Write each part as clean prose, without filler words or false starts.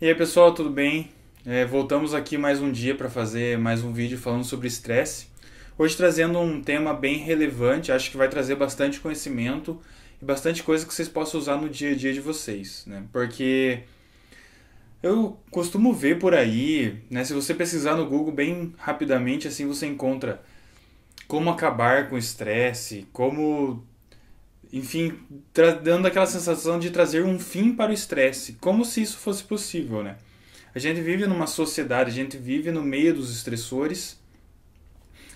E aí pessoal, tudo bem? Voltamos aqui mais um dia para fazer mais um vídeo falando sobre estresse. Hoje trazendo um tema bem relevante, acho que vai trazer bastante conhecimento e bastante coisa que vocês possam usar no dia a dia de vocês, né? Porque eu costumo ver por aí, né? Se você pesquisar no Google bem rapidamente, assim você encontra como acabar com o estresse, como, enfim, dando aquela sensação de trazer um fim para o estresse, como se isso fosse possível, né? A gente vive numa sociedade, a gente vive no meio dos estressores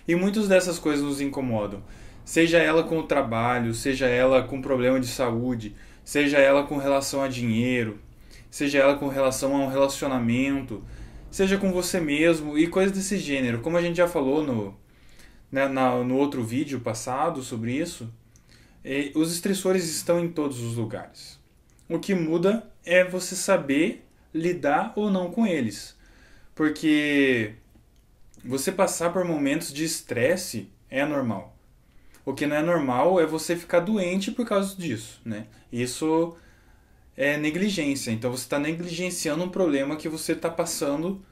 e muitas dessas coisas nos incomodam. Seja ela com o trabalho, seja ela com problema de saúde, seja ela com relação a dinheiro, seja ela com relação a um relacionamento, seja com você mesmo e coisas desse gênero. Como a gente já falou no outro vídeo passado sobre isso, os estressores estão em todos os lugares. O que muda é você saber lidar ou não com eles. Porque você passar por momentos de estresse é normal. O que não é normal é você ficar doente por causa disso, né? Isso é negligência. Então você está negligenciando um problema que você está passando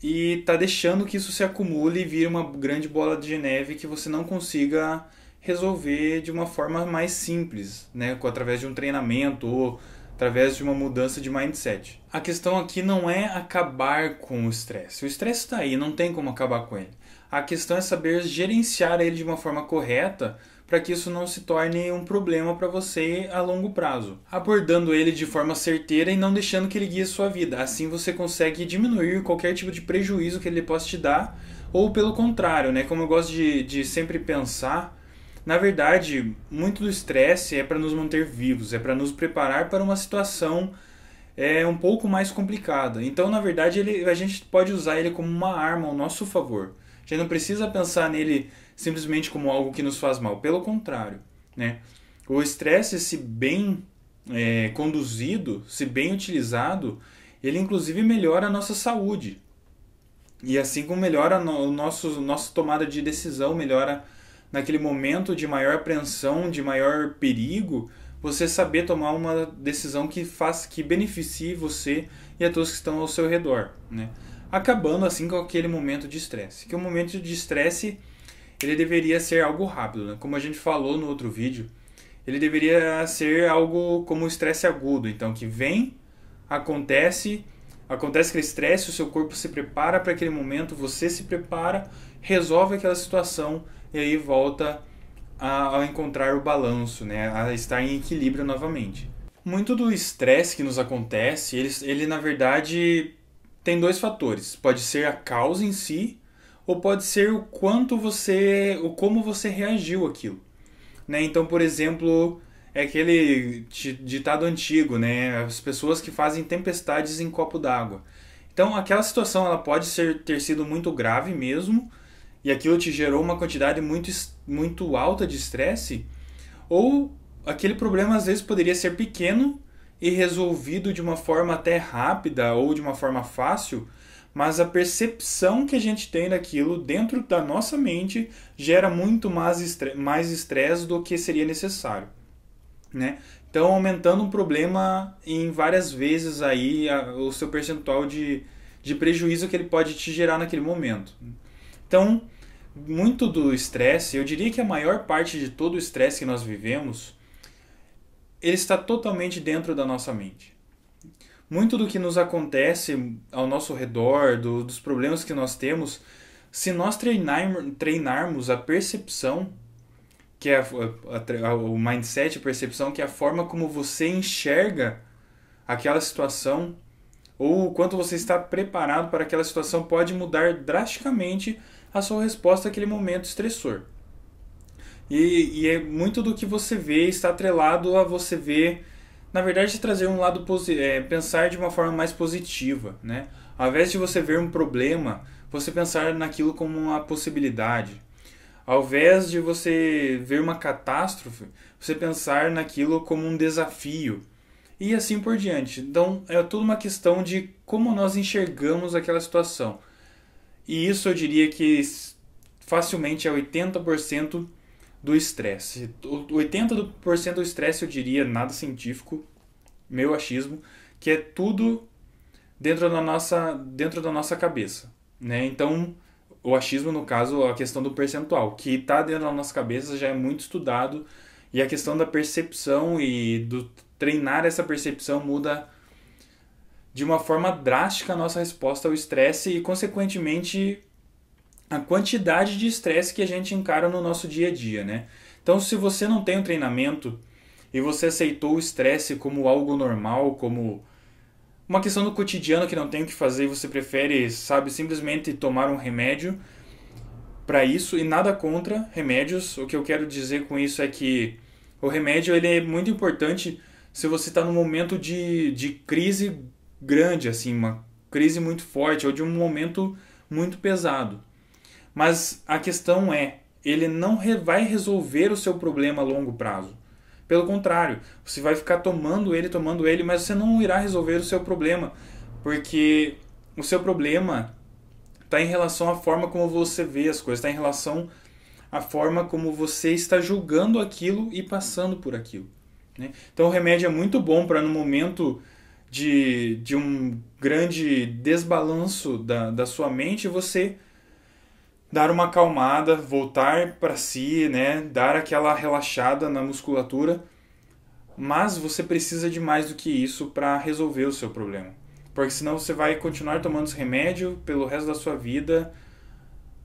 e está deixando que isso se acumule e vire uma grande bola de neve que você não consiga resolver de uma forma mais simples, né? Através de um treinamento ou através de uma mudança de mindset. A questão aqui não é acabar com o estresse. O estresse está aí, não tem como acabar com ele. A questão é saber gerenciar ele de uma forma correta para que isso não se torne um problema para você a longo prazo. Abordando ele de forma certeira e não deixando que ele guie a sua vida. Assim você consegue diminuir qualquer tipo de prejuízo que ele possa te dar, ou pelo contrário, né? Como eu gosto de sempre pensar, na verdade, muito do estresse é para nos manter vivos, é para nos preparar para uma situação um pouco mais complicada. Então, na verdade, a gente pode usar ele como uma arma ao nosso favor. A gente não precisa pensar nele simplesmente como algo que nos faz mal. Pelo contrário, né? O estresse, se bem conduzido, se bem utilizado, ele inclusive melhora a nossa saúde. E assim como melhora nossa tomada de decisão, melhora naquele momento de maior apreensão, de maior perigo, você saber tomar uma decisão que beneficie você e a todos que estão ao seu redor, né? Acabando assim com aquele momento de estresse. Que o momento de estresse ele deveria ser algo rápido, né? Como a gente falou no outro vídeo, ele deveria ser algo como o estresse agudo, então que vem, acontece aquele estresse, o seu corpo se prepara para aquele momento, você se prepara, resolve aquela situação e aí volta a encontrar o balanço, né? A estar em equilíbrio novamente. Muito do estresse que nos acontece, ele na verdade tem dois fatores. Pode ser a causa em si, ou pode ser o como você reagiu àquilo, né? Então, por exemplo, é aquele ditado antigo, né? As pessoas que fazem tempestades em copo d'água. Então, aquela situação ela pode ter sido muito grave mesmo, e aquilo te gerou uma quantidade muito alta de estresse, ou aquele problema às vezes poderia ser pequeno e resolvido de uma forma até rápida ou de uma forma fácil, mas a percepção que a gente tem daquilo dentro da nossa mente gera muito mais estresse do que seria necessário, né? Então, aumentando um problema em várias vezes aí o seu percentual de prejuízo que ele pode te gerar naquele momento. Então, muito do estresse, eu diria que a maior parte de todo o estresse que nós vivemos, ele está totalmente dentro da nossa mente. Muito do que nos acontece ao nosso redor, dos problemas que nós temos, se nós treinarmos a percepção, que é o mindset, a percepção, que é a forma como você enxerga aquela situação, ou o quanto você está preparado para aquela situação, pode mudar drasticamente a sua resposta àquele momento estressor. E é muito do que você vê está atrelado a você ver, na verdade, trazer um lado pensar de uma forma mais positiva, né? Ao invés de você ver um problema, você pensar naquilo como uma possibilidade. Ao invés de você ver uma catástrofe, você pensar naquilo como um desafio. E assim por diante. Então, é tudo uma questão de como nós enxergamos aquela situação. E isso eu diria que facilmente é 80% do estresse. 80% do estresse eu diria, nada científico, meu achismo, que é tudo dentro da nossa cabeça, né? Então, o achismo, no caso, a questão do percentual, que está dentro da nossa cabeça já é muito estudado, e a questão da percepção e do treinar essa percepção muda de uma forma drástica a nossa resposta ao estresse e, consequentemente, a quantidade de estresse que a gente encara no nosso dia a dia, né? Então, se você não tem um treinamento e você aceitou o estresse como algo normal, como uma questão do cotidiano que não tem o que fazer e você prefere, sabe, simplesmente tomar um remédio para isso, e nada contra remédios. O que eu quero dizer com isso é que o remédio ele é muito importante se você está num momento de crise grande, assim, uma crise muito forte ou de um momento muito pesado. Mas a questão é, ele não vai resolver o seu problema a longo prazo. Pelo contrário, você vai ficar tomando ele, mas você não irá resolver o seu problema, porque o seu problema está em relação à forma como você vê as coisas, está em relação à forma como você está julgando aquilo e passando por aquilo, né? Então o remédio é muito bom para no momento de um grande desbalanço da sua mente você dar uma acalmada, voltar para si, né? Dar aquela relaxada na musculatura, mas você precisa de mais do que isso para resolver o seu problema. Porque senão você vai continuar tomando esse remédio pelo resto da sua vida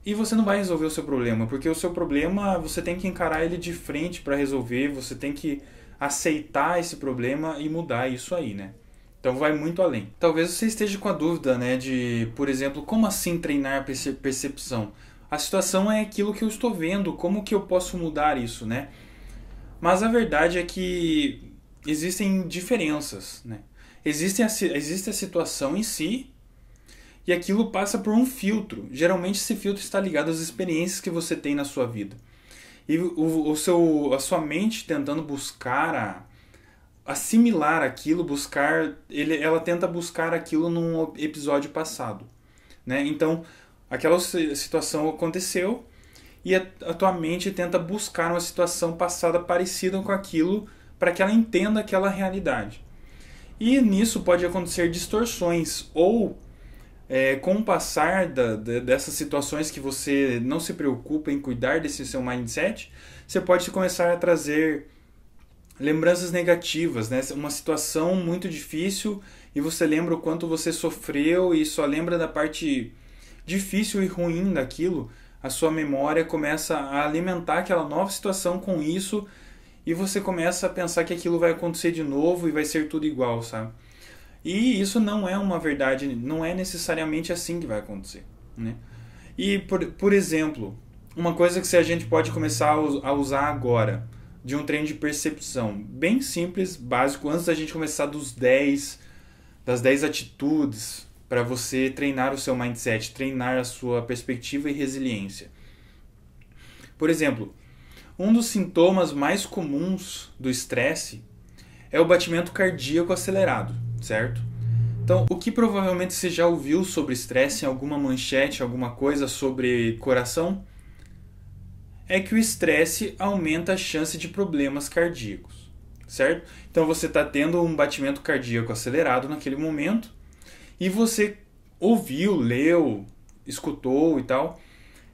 e você não vai resolver o seu problema, porque o seu problema você tem que encarar ele de frente para resolver, você tem que aceitar esse problema e mudar isso aí, né? Então vai muito além. Talvez você esteja com a dúvida, né, de, por exemplo, como assim treinar percepção? A situação é aquilo que eu estou vendo, como que eu posso mudar isso, né? Mas a verdade é que existem diferenças, né? Existe a situação em si e aquilo passa por um filtro. Geralmente esse filtro está ligado às experiências que você tem na sua vida. E a sua mente tentando buscar assimilar aquilo, ela tenta buscar aquilo num episódio passado, né? Então, aquela situação aconteceu e a tua mente tenta buscar uma situação passada parecida com aquilo para que ela entenda aquela realidade. E nisso pode acontecer distorções ou com o passar dessas situações que você não se preocupa em cuidar desse seu mindset, você pode começar a trazer lembranças negativas, né? Uma situação muito difícil e você lembra o quanto você sofreu e só lembra da parte difícil e ruim daquilo. A sua memória começa a alimentar aquela nova situação com isso e você começa a pensar que aquilo vai acontecer de novo e vai ser tudo igual, sabe? E isso não é uma verdade, não é necessariamente assim que vai acontecer, né? E, por exemplo, uma coisa que a gente pode começar a usar agora, de um treino de percepção, bem simples, básico, antes da gente começar das 10 atitudes para você treinar o seu mindset, treinar a sua perspectiva e resiliência. Por exemplo, um dos sintomas mais comuns do estresse é o batimento cardíaco acelerado, certo? Então, o que provavelmente você já ouviu sobre estresse em alguma manchete, alguma coisa sobre coração, é que o estresse aumenta a chance de problemas cardíacos, certo? Então você está tendo um batimento cardíaco acelerado naquele momento e você ouviu, leu, escutou e tal,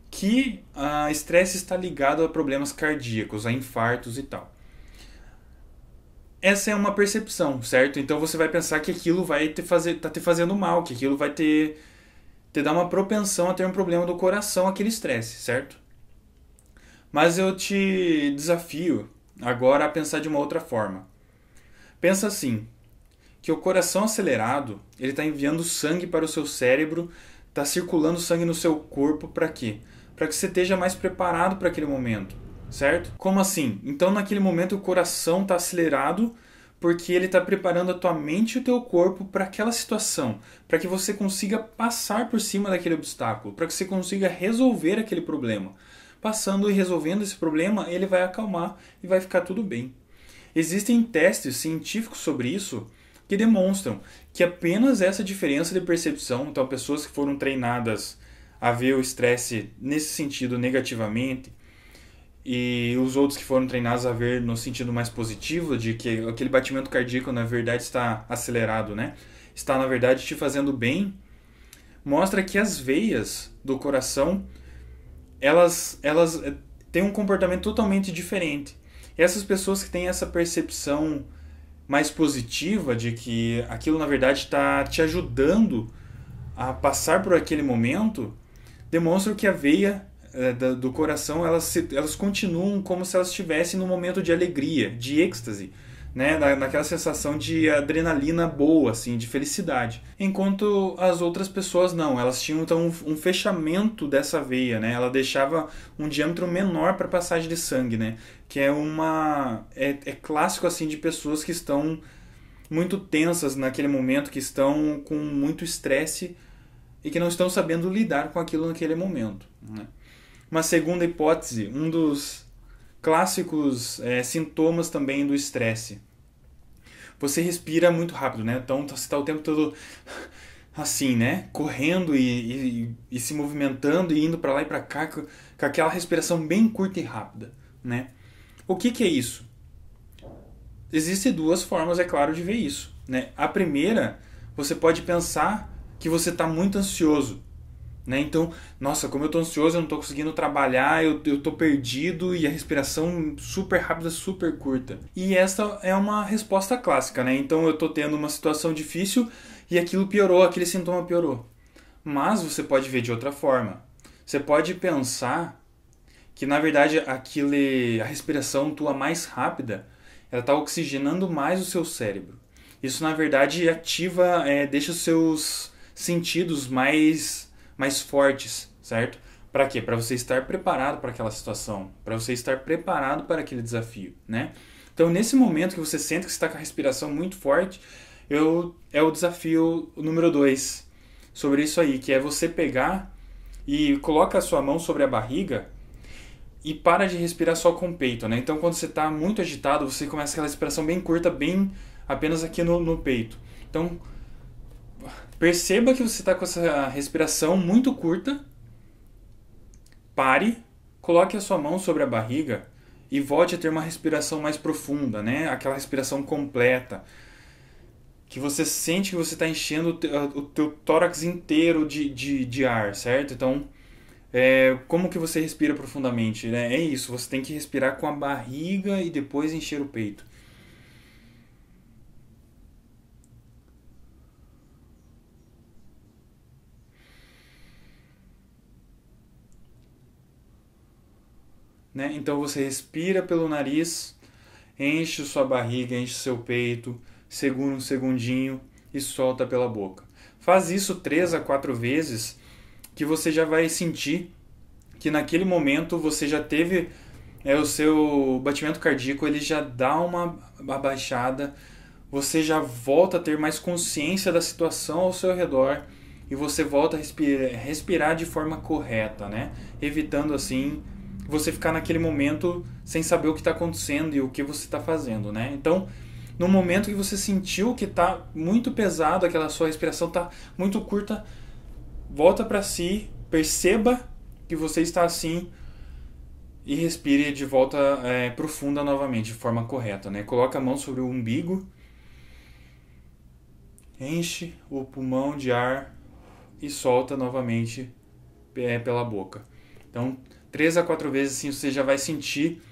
que o estresse está ligado a problemas cardíacos, a infartos e tal. Essa é uma percepção, certo? Então você vai pensar que aquilo vai tá te fazendo mal, que aquilo vai te dar uma propensão a ter um problema do coração, aquele estresse, certo? Mas eu te desafio agora a pensar de uma outra forma. Pensa assim, que o coração acelerado, ele está enviando sangue para o seu cérebro, está circulando sangue no seu corpo para quê? Para que você esteja mais preparado para aquele momento, certo? Como assim? Então naquele momento o coração está acelerado porque ele está preparando a tua mente e o teu corpo para aquela situação, para que você consiga passar por cima daquele obstáculo, para que você consiga resolver aquele problema. Passando e resolvendo esse problema, ele vai acalmar e vai ficar tudo bem. Existem testes científicos sobre isso que demonstram que apenas essa diferença de percepção, então pessoas que foram treinadas a ver o estresse nesse sentido negativamente e os outros que foram treinados a ver no sentido mais positivo, de que aquele batimento cardíaco na verdade está acelerado, né? está na verdade te fazendo bem, mostra que as veias do coração, elas têm um comportamento totalmente diferente. E essas pessoas que têm essa percepção mais positiva de que aquilo na verdade está te ajudando a passar por aquele momento, demonstram que a veia do coração, elas continuam como se elas estivessem num momento de alegria, de êxtase, né? Naquela sensação de adrenalina boa, assim, de felicidade. Enquanto as outras pessoas não, elas tinham então um fechamento dessa veia, né? Ela deixava um diâmetro menor para passagem de sangue, né? Que é clássico assim de pessoas que estão muito tensas naquele momento, que estão com muito estresse e que não estão sabendo lidar com aquilo naquele momento, né? Uma segunda hipótese, um dos clássicos sintomas também do estresse. Você respira muito rápido, né? Então você está o tempo todo assim, né? Correndo e se movimentando e indo para lá e para cá com aquela respiração bem curta e rápida, né? O que é isso? Existem duas formas, é claro, de ver isso, né? A primeira, você pode pensar que você está muito ansioso, né? Então, nossa, como eu estou ansioso, eu não estou conseguindo trabalhar, eu estou perdido e a respiração super rápida, super curta. E essa é uma resposta clássica, né? Então eu estou tendo uma situação difícil e aquilo piorou, aquele sintoma piorou. Mas você pode ver de outra forma. Você pode pensar que na verdade a respiração tua mais rápida, ela está oxigenando mais o seu cérebro. Isso na verdade ativa, deixa os seus sentidos mais fortes, certo? Para quê? Para você estar preparado para aquela situação, para você estar preparado para aquele desafio, né? Então, nesse momento que você sente que você está com a respiração muito forte, é o desafio número 2 sobre isso aí, que é você pegar e coloca a sua mão sobre a barriga e para de respirar só com o peito, né? Então, quando você está muito agitado, você começa aquela respiração bem curta, bem apenas aqui no peito. Então, perceba que você está com essa respiração muito curta, pare, coloque a sua mão sobre a barriga e volte a ter uma respiração mais profunda, né? Aquela respiração completa, que você sente que você está enchendo o teu tórax inteiro de ar, certo? Então, como que você respira profundamente, né? É isso, você tem que respirar com a barriga e depois encher o peito. Né? Então você respira pelo nariz, enche sua barriga, enche seu peito, segura um segundinho e solta pela boca. Faz isso 3 a 4 vezes que você já vai sentir que naquele momento você já teve o seu batimento cardíaco, ele já dá uma abaixada, você já volta a ter mais consciência da situação ao seu redor e você volta a respirar de forma correta, né? Evitando assim você ficar naquele momento sem saber o que está acontecendo e o que você está fazendo, né? Então, no momento que você sentiu que está muito pesado, aquela sua respiração está muito curta, volta para si, perceba que você está assim e respire de volta profunda novamente, de forma correta, né? Coloca a mão sobre o umbigo, enche o pulmão de ar e solta novamente pela boca. Então, 3 a 4 vezes assim você já vai sentir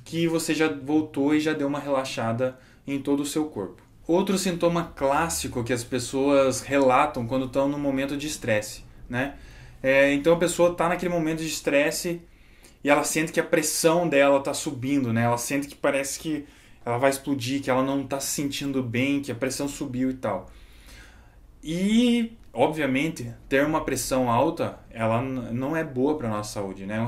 que você já voltou e já deu uma relaxada em todo o seu corpo. Outro sintoma clássico que as pessoas relatam quando estão no momento de estresse, né? Então a pessoa está naquele momento de estresse e ela sente que a pressão dela está subindo, né? Ela sente que parece que ela vai explodir, que ela não está se sentindo bem, que a pressão subiu e tal. E, obviamente, ter uma pressão alta, ela não é boa para a nossa saúde, né?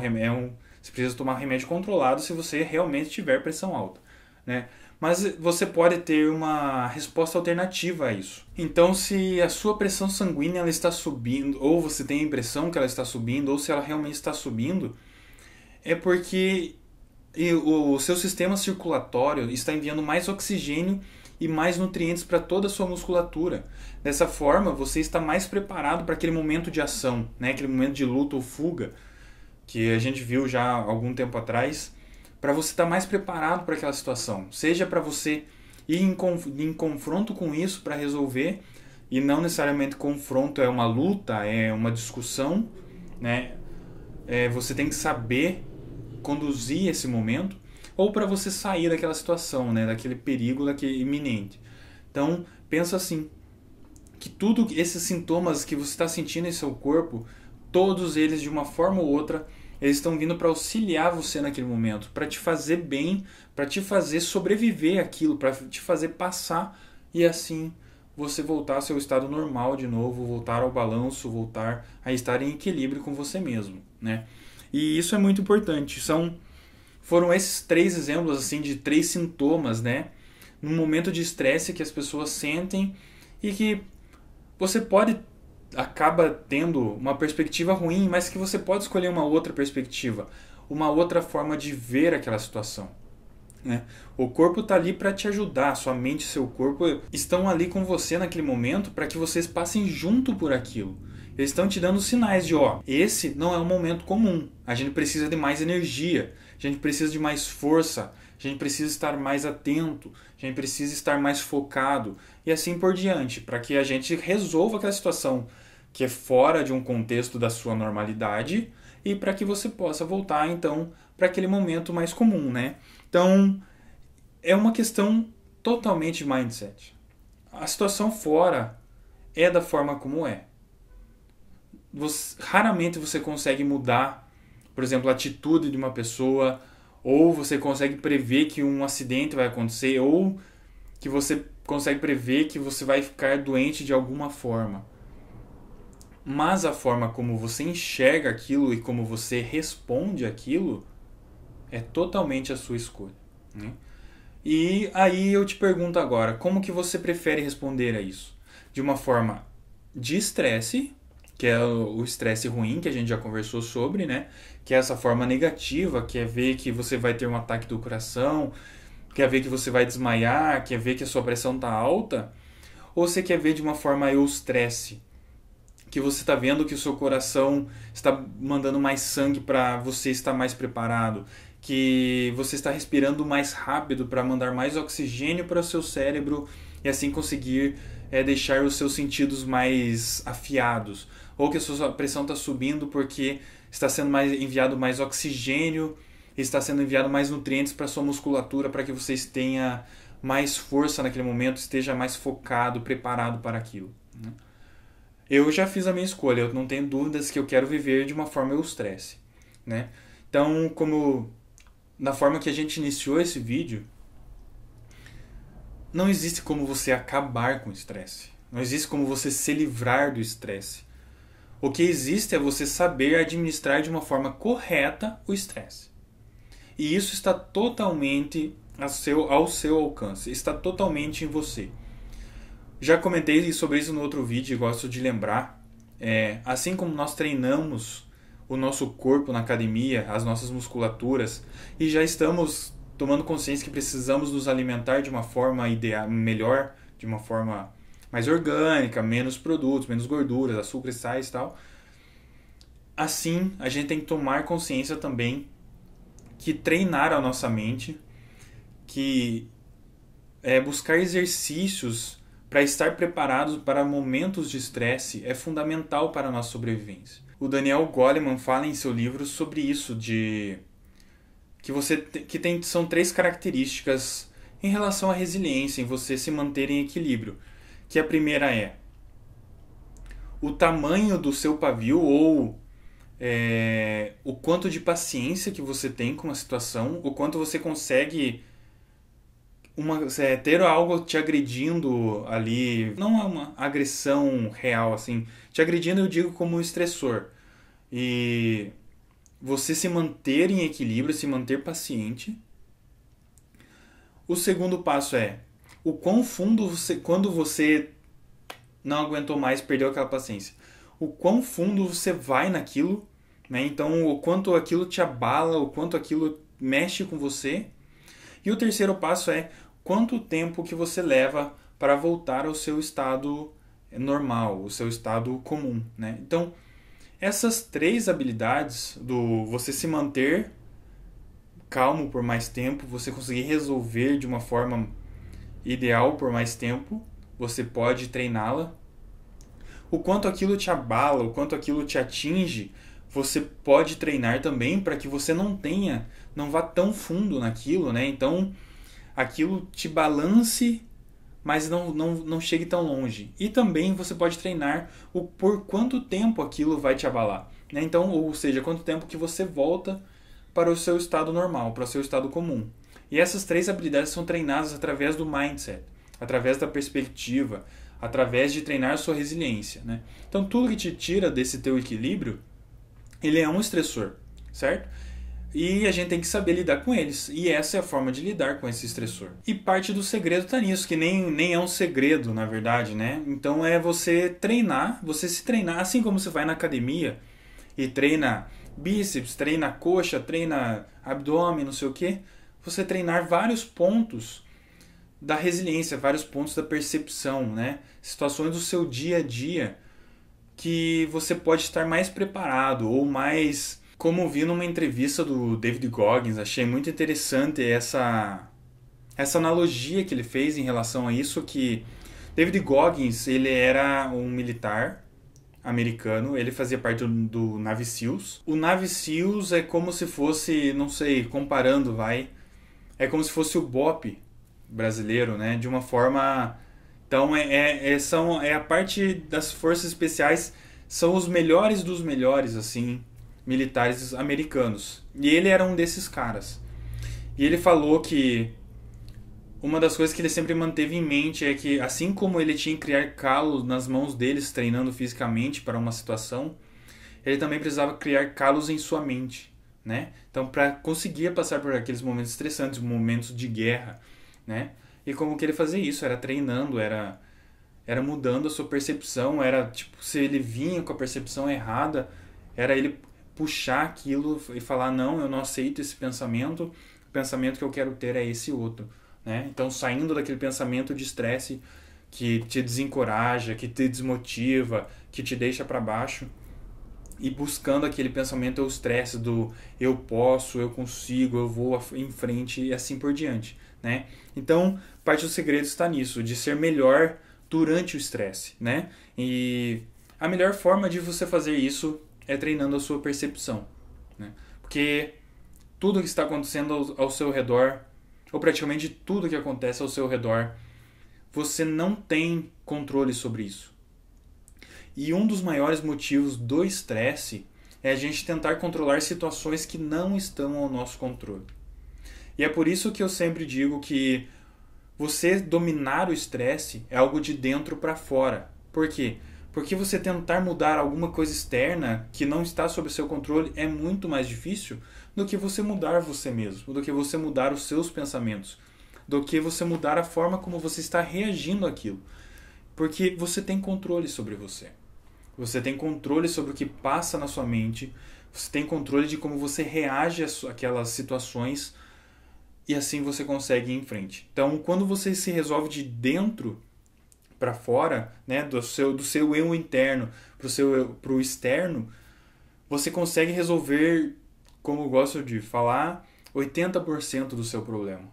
Você precisa tomar remédio controlado se você realmente tiver pressão alta, né? Mas você pode ter uma resposta alternativa a isso. Então, se a sua pressão sanguínea ela está subindo, ou você tem a impressão que ela está subindo, ou se ela realmente está subindo, é porque o seu sistema circulatório está enviando mais oxigênio e mais nutrientes para toda a sua musculatura. Dessa forma, você está mais preparado para aquele momento de ação, né? Aquele momento de luta ou fuga, que a gente viu já há algum tempo atrás, para você estar mais preparado para aquela situação. Seja para você ir em confronto com isso para resolver, e não necessariamente confronto é uma luta, é uma discussão, né? Você tem que saber conduzir esse momento, ou para você sair daquela situação, né? Daquele perigo, daquele iminente. Então, pensa assim, que tudo esses sintomas que você está sentindo em seu corpo, todos eles de uma forma ou outra, eles estão vindo para auxiliar você naquele momento, para te fazer bem, para te fazer sobreviver àquilo, para te fazer passar e assim você voltar ao seu estado normal de novo, voltar ao balanço, voltar a estar em equilíbrio com você mesmo, né? E isso é muito importante. Foram esses 3 exemplos assim de 3 sintomas, né? Num momento de estresse que as pessoas sentem e que você acaba tendo uma perspectiva ruim, mas que você pode escolher uma outra perspectiva, uma outra forma de ver aquela situação, né? O corpo está ali para te ajudar, sua mente e seu corpo estão ali com você naquele momento para que vocês passem junto por aquilo. Eles estão te dando sinais de, esse não é um momento comum, a gente precisa de mais energia, a gente precisa de mais força, a gente precisa estar mais atento, a gente precisa estar mais focado e assim por diante, para que a gente resolva aquela situação que é fora de um contexto da sua normalidade e para que você possa voltar então para aquele momento mais comum, né? Então, é uma questão totalmente de mindset. A situação fora é da forma como é. Raramente você consegue mudar, por exemplo, a atitude de uma pessoa, ou você consegue prever que um acidente vai acontecer, ou que você consegue prever que você vai ficar doente de alguma forma. Mas a forma como você enxerga aquilo e como você responde aquilo é totalmente a sua escolha, né? E aí eu te pergunto agora, como que você prefere responder a isso? De uma forma de estresse, que é o estresse ruim que a gente já conversou sobre, né? Que é essa forma negativa, que é ver que você vai ter um ataque do coração, que é ver que você vai desmaiar, que é ver que a sua pressão está alta, ou você quer ver de uma forma eustresse, que você está vendo que o seu coração está mandando mais sangue para você estar mais preparado, que você está respirando mais rápido para mandar mais oxigênio para o seu cérebro e assim conseguir deixar os seus sentidos mais afiados, ou que a sua pressão está subindo porque está sendo enviado mais oxigênio, está sendo enviado mais nutrientes para a sua musculatura para que você tenha mais força naquele momento, esteja mais focado, preparado para aquilo, né? Eu já fiz a minha escolha, eu não tenho dúvidas que eu quero viver de uma forma eustresse, né? Então, na forma que a gente iniciou esse vídeo, não existe como você acabar com o estresse. Não existe como você se livrar do estresse. O que existe é você saber administrar de uma forma correta o estresse. E isso está totalmente ao seu alcance, está totalmente em você. Já comentei sobre isso no outro vídeo e gosto de lembrar. Assim como nós treinamos o nosso corpo na academia, as nossas musculaturas, e já estamos tomando consciência que precisamos nos alimentar de uma forma melhor, de uma forma mais orgânica, menos produtos, menos gorduras, açúcares, sais e tal. Assim, a gente tem que tomar consciência também que treinar a nossa mente, que buscar exercícios para estar preparados para momentos de estresse é fundamental para a nossa sobrevivência. O Daniel Goleman fala em seu livro sobre isso, são 3 características em relação à resiliência, em você se manter em equilíbrio. Que a primeira é o tamanho do seu pavio, ou o quanto de paciência que você tem com a situação, o quanto você consegue ter algo te agredindo ali, não é uma agressão real, assim, te agredindo eu digo como um estressor, e você se manter em equilíbrio, se manter paciente. O segundo passo é o quão fundo quando você não aguentou mais, perdeu aquela paciência, o quão fundo você vai naquilo, né? Então o quanto aquilo te abala, o quanto aquilo mexe com você. E o terceiro passo é quanto tempo que você leva para voltar ao seu estado normal, o seu estado comum, né? Então, essas 3 habilidades do você se manter calmo por mais tempo, você conseguir resolver de uma forma ideal por mais tempo, você pode treiná-la, o quanto aquilo te abala, o quanto aquilo te atinge, você pode treinar também para que você não vá tão fundo naquilo, né? Então, aquilo te balance, mas não chegue tão longe. E também você pode treinar o por quanto tempo aquilo vai te abalar, né? Então, ou seja, quanto tempo que você volta para o seu estado normal, para o seu estado comum. E essas 3 habilidades são treinadas através do mindset, através da perspectiva, através de treinar a sua resiliência, né? Então, tudo que te tira desse teu equilíbrio, ele é um estressor, certo? E a gente tem que saber lidar com eles. E essa é a forma de lidar com esse estressor. E parte do segredo está nisso, que nem é um segredo, na verdade, né? Então é você treinar, você se treinar, assim como você vai na academia e treina bíceps, treina coxa, treina abdômen, não sei o quê. Você treinar vários pontos da resiliência, vários pontos da percepção, né? Situações do seu dia a dia que você pode estar mais preparado ou mais... Como vi numa entrevista do David Goggins, achei muito interessante essa analogia que ele fez em relação a isso, que David Goggins, ele era um militar americano, ele fazia parte do Navy SEALs. O Navy SEALs é como se fosse, não sei, comparando, é como se fosse o BOP brasileiro, né? De uma forma... Então, é a parte das forças especiais, são os melhores dos melhores, assim, militares americanos. E ele era um desses caras. E ele falou que uma das coisas que ele sempre manteve em mente é que, assim como ele tinha que criar calos nas mãos deles treinando fisicamente para uma situação, ele também precisava criar calos em sua mente, né? Então, para conseguir passar por aqueles momentos estressantes, momentos de guerra, né? E como que ele fazia isso? Era treinando, era mudando a sua percepção, era tipo, se ele vinha com a percepção errada, era ele puxar aquilo e falar, não, eu não aceito esse pensamento, o pensamento que eu quero ter é esse outro, né? Então, saindo daquele pensamento de estresse que te desencoraja, que te desmotiva, que te deixa para baixo, e buscando aquele pensamento, o estresse do eu posso, eu consigo, eu vou em frente e assim por diante, né? Então, parte do segredo está nisso, de ser melhor durante o estresse, né? E a melhor forma de você fazer isso é treinando a sua percepção, né? Porque tudo que está acontecendo ao seu redor, ou praticamente tudo que acontece ao seu redor, você não tem controle sobre isso. E um dos maiores motivos do estresse é a gente tentar controlar situações que não estão ao nosso controle. E é por isso que eu sempre digo que você dominar o estresse é algo de dentro para fora. Por quê? Porque você tentar mudar alguma coisa externa que não está sob seu controle é muito mais difícil do que você mudar você mesmo, do que você mudar os seus pensamentos, do que você mudar a forma como você está reagindo àquilo. Porque você tem controle sobre você. Você tem controle sobre o que passa na sua mente, você tem controle de como você reage àquelas situações e assim você consegue ir em frente. Então, quando você se resolve de dentro para fora, né, do seu eu interno para o externo, você consegue resolver, como eu gosto de falar, 80% do seu problema.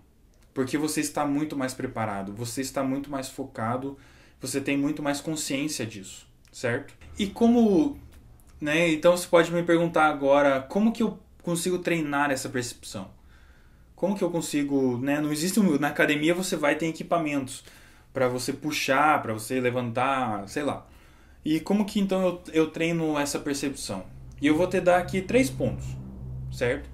Porque você está muito mais preparado, você está muito mais focado, você tem muito mais consciência disso, certo? E como, né, então você pode me perguntar agora, como que eu consigo treinar essa percepção? Como que eu consigo, né, não existe, na academia você vai ter equipamentos para você puxar, para você levantar, sei lá. E como que então eu treino essa percepção? E eu vou te dar aqui 3 pontos, certo?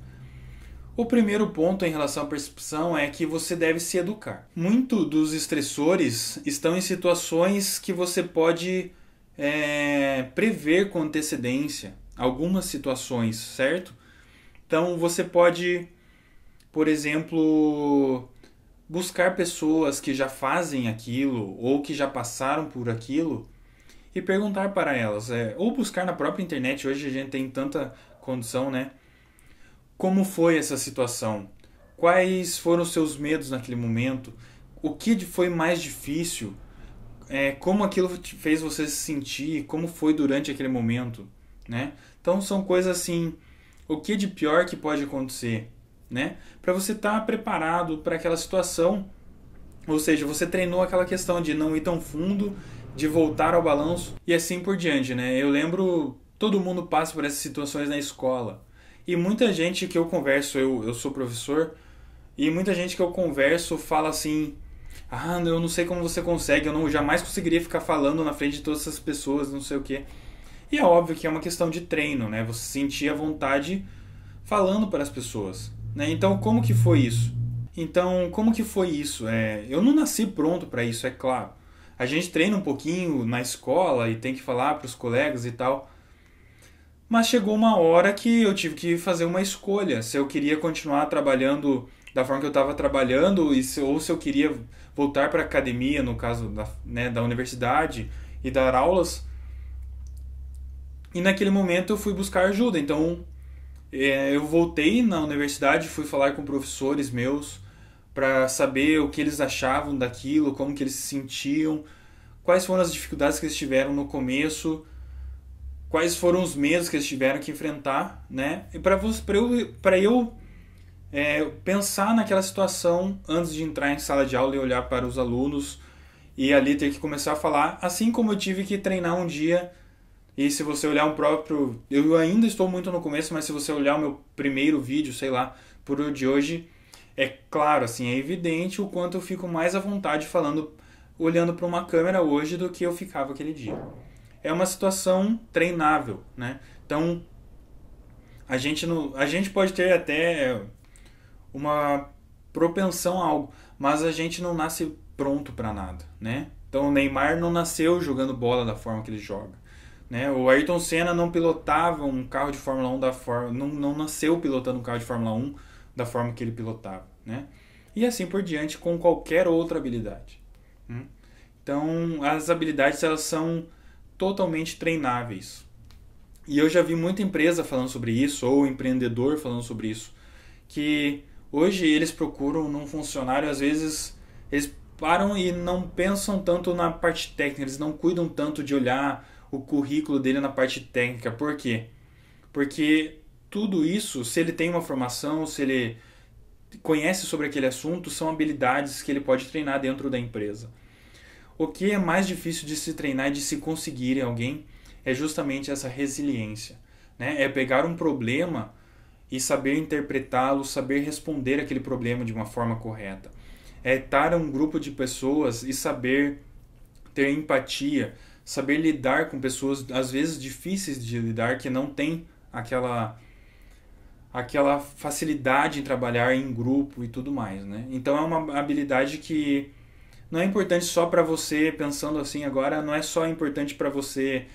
O primeiro ponto em relação à percepção é que você deve se educar. Muito dos estressores estão em situações que você pode prever com antecedência. Algumas situações, certo? Então você pode, por exemplo, buscar pessoas que já fazem aquilo ou que já passaram por aquilo e perguntar para elas, ou buscar na própria internet. Hoje a gente tem tanta condição, né? Como foi essa situação? Quais foram os seus medos naquele momento? O que foi mais difícil? Como aquilo fez você se sentir? Como foi durante aquele momento? Né? Então são coisas assim, o que de pior que pode acontecer? Né? Para você estar preparado para aquela situação. Ou seja, você treinou aquela questão de não ir tão fundo, de voltar ao balanço e assim por diante, né? Eu lembro, todo mundo passa por essas situações na escola. E muita gente que eu converso, eu sou professor, e muita gente que eu converso fala assim: ah, eu não sei como você consegue, eu não jamais conseguiria ficar falando na frente de todas essas pessoas, não sei o quê. E é óbvio que é uma questão de treino, né? Você sentir a vontade falando para as pessoas, né? Então, como que foi isso? Eu não nasci pronto para isso, é claro. A gente treina um pouquinho na escola e tem que falar para os colegas e tal. Mas chegou uma hora que eu tive que fazer uma escolha. Se eu queria continuar trabalhando da forma que eu estava trabalhando, ou se eu queria voltar para a academia, no caso da universidade, e dar aulas. E naquele momento eu fui buscar ajuda. Então eu voltei na universidade, fui falar com professores meus para saber o que eles achavam daquilo, como que eles se sentiam, quais foram as dificuldades que eles tiveram no começo, quais foram os medos que eles tiveram que enfrentar, né? E para eu pensar naquela situação antes de entrar em sala de aula e olhar para os alunos e ali ter que começar a falar, assim como eu tive que treinar um dia. E se você olhar um próprio... Eu ainda estou muito no começo, mas se você olhar o meu primeiro vídeo, sei lá, por o de hoje, é claro, assim, é evidente o quanto eu fico mais à vontade falando, olhando para uma câmera hoje do que eu ficava aquele dia. É uma situação treinável, né? Então, a gente pode ter até uma propensão a algo, mas a gente não nasce pronto para nada, né? Então, o Neymar não nasceu jogando bola da forma que ele joga. Né? O Ayrton Senna não pilotava um carro de Fórmula 1 não nasceu pilotando um carro de Fórmula 1 da forma que ele pilotava, né? E assim por diante com qualquer outra habilidade. Então, as habilidades elas são totalmente treináveis. E eu já vi muita empresa falando sobre isso, ou empreendedor falando sobre isso, que hoje eles procuram num funcionário, às vezes eles param e não pensam tanto na parte técnica, eles não cuidam tanto de olhar o currículo dele na parte técnica. Por quê? Porque tudo isso, se ele tem uma formação, se ele conhece sobre aquele assunto, são habilidades que ele pode treinar dentro da empresa. O que é mais difícil de se treinar e de se conseguir em alguém é justamente essa resiliência, né? É pegar um problema e saber interpretá-lo, saber responder aquele problema de uma forma correta. É estar em um grupo de pessoas e saber ter empatia, saber lidar com pessoas às vezes difíceis de lidar, que não tem aquela facilidade em trabalhar em grupo e tudo mais, né? Então é uma habilidade que não é importante só para você, pensando assim agora, não é só importante para você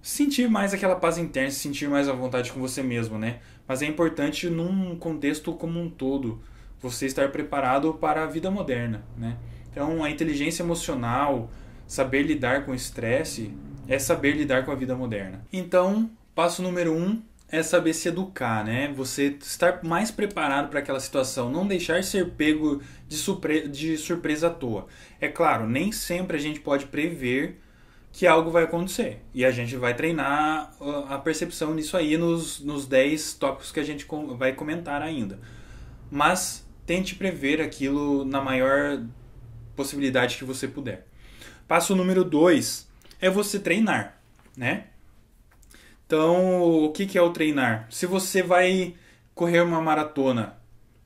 sentir mais aquela paz interna, se sentir mais à vontade com você mesmo, né? Mas é importante num contexto como um todo, você estar preparado para a vida moderna, né? Então a inteligência emocional, saber lidar com o estresse, é saber lidar com a vida moderna. Então, passo número 1 é saber se educar, né? Você estar mais preparado para aquela situação, não deixar ser pego de surpresa à toa. É claro, nem sempre a gente pode prever que algo vai acontecer. E a gente vai treinar a percepção nisso aí nos 10 tópicos que a gente vai comentar ainda. Mas tente prever aquilo na maior possibilidade que você puder. Passo número 2 é você treinar, né? Então, o que é o treinar? Se você vai correr uma maratona,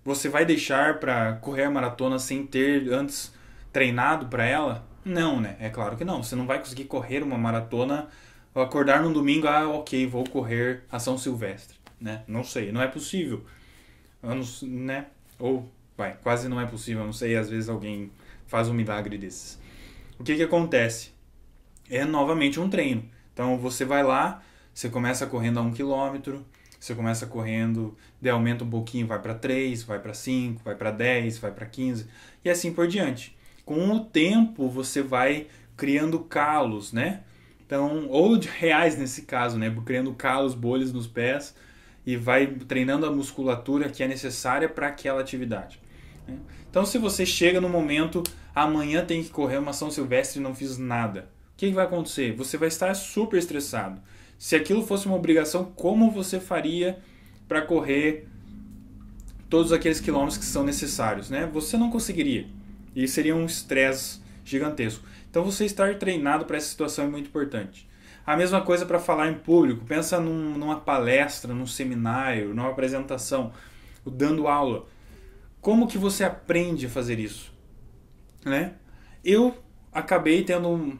você vai deixar para correr a maratona sem ter antes treinado para ela? Não, né? É claro que não. Você não vai conseguir correr uma maratona, acordar num domingo, ok, vou correr a São Silvestre, né? Não sei, não é possível. Né? Ou, quase não é possível, não sei, às vezes alguém faz um milagre desses. O que acontece? É novamente um treino. Então você vai lá, você começa correndo a 1 km, você começa correndo, daí aumenta um pouquinho, vai para 3, vai para 5, vai para 10, vai para 15 e assim por diante. Com o tempo você vai criando calos, né? Então, ou de reais nesse caso, né? Criando calos, bolhas nos pés e vai treinando a musculatura que é necessária para aquela atividade. Então, se você chega no momento, amanhã tem que correr uma São Silvestre e não fiz nada, o que vai acontecer? Você vai estar super estressado. Se aquilo fosse uma obrigação, como você faria para correr todos aqueles quilômetros que são necessários, né? Você não conseguiria. E seria um estresse gigantesco. Então você estar treinado para essa situação é muito importante. A mesma coisa para falar em público. Pensa numa palestra, num seminário, numa apresentação, dando aula. Como que você aprende a fazer isso? Né? Eu acabei tendo,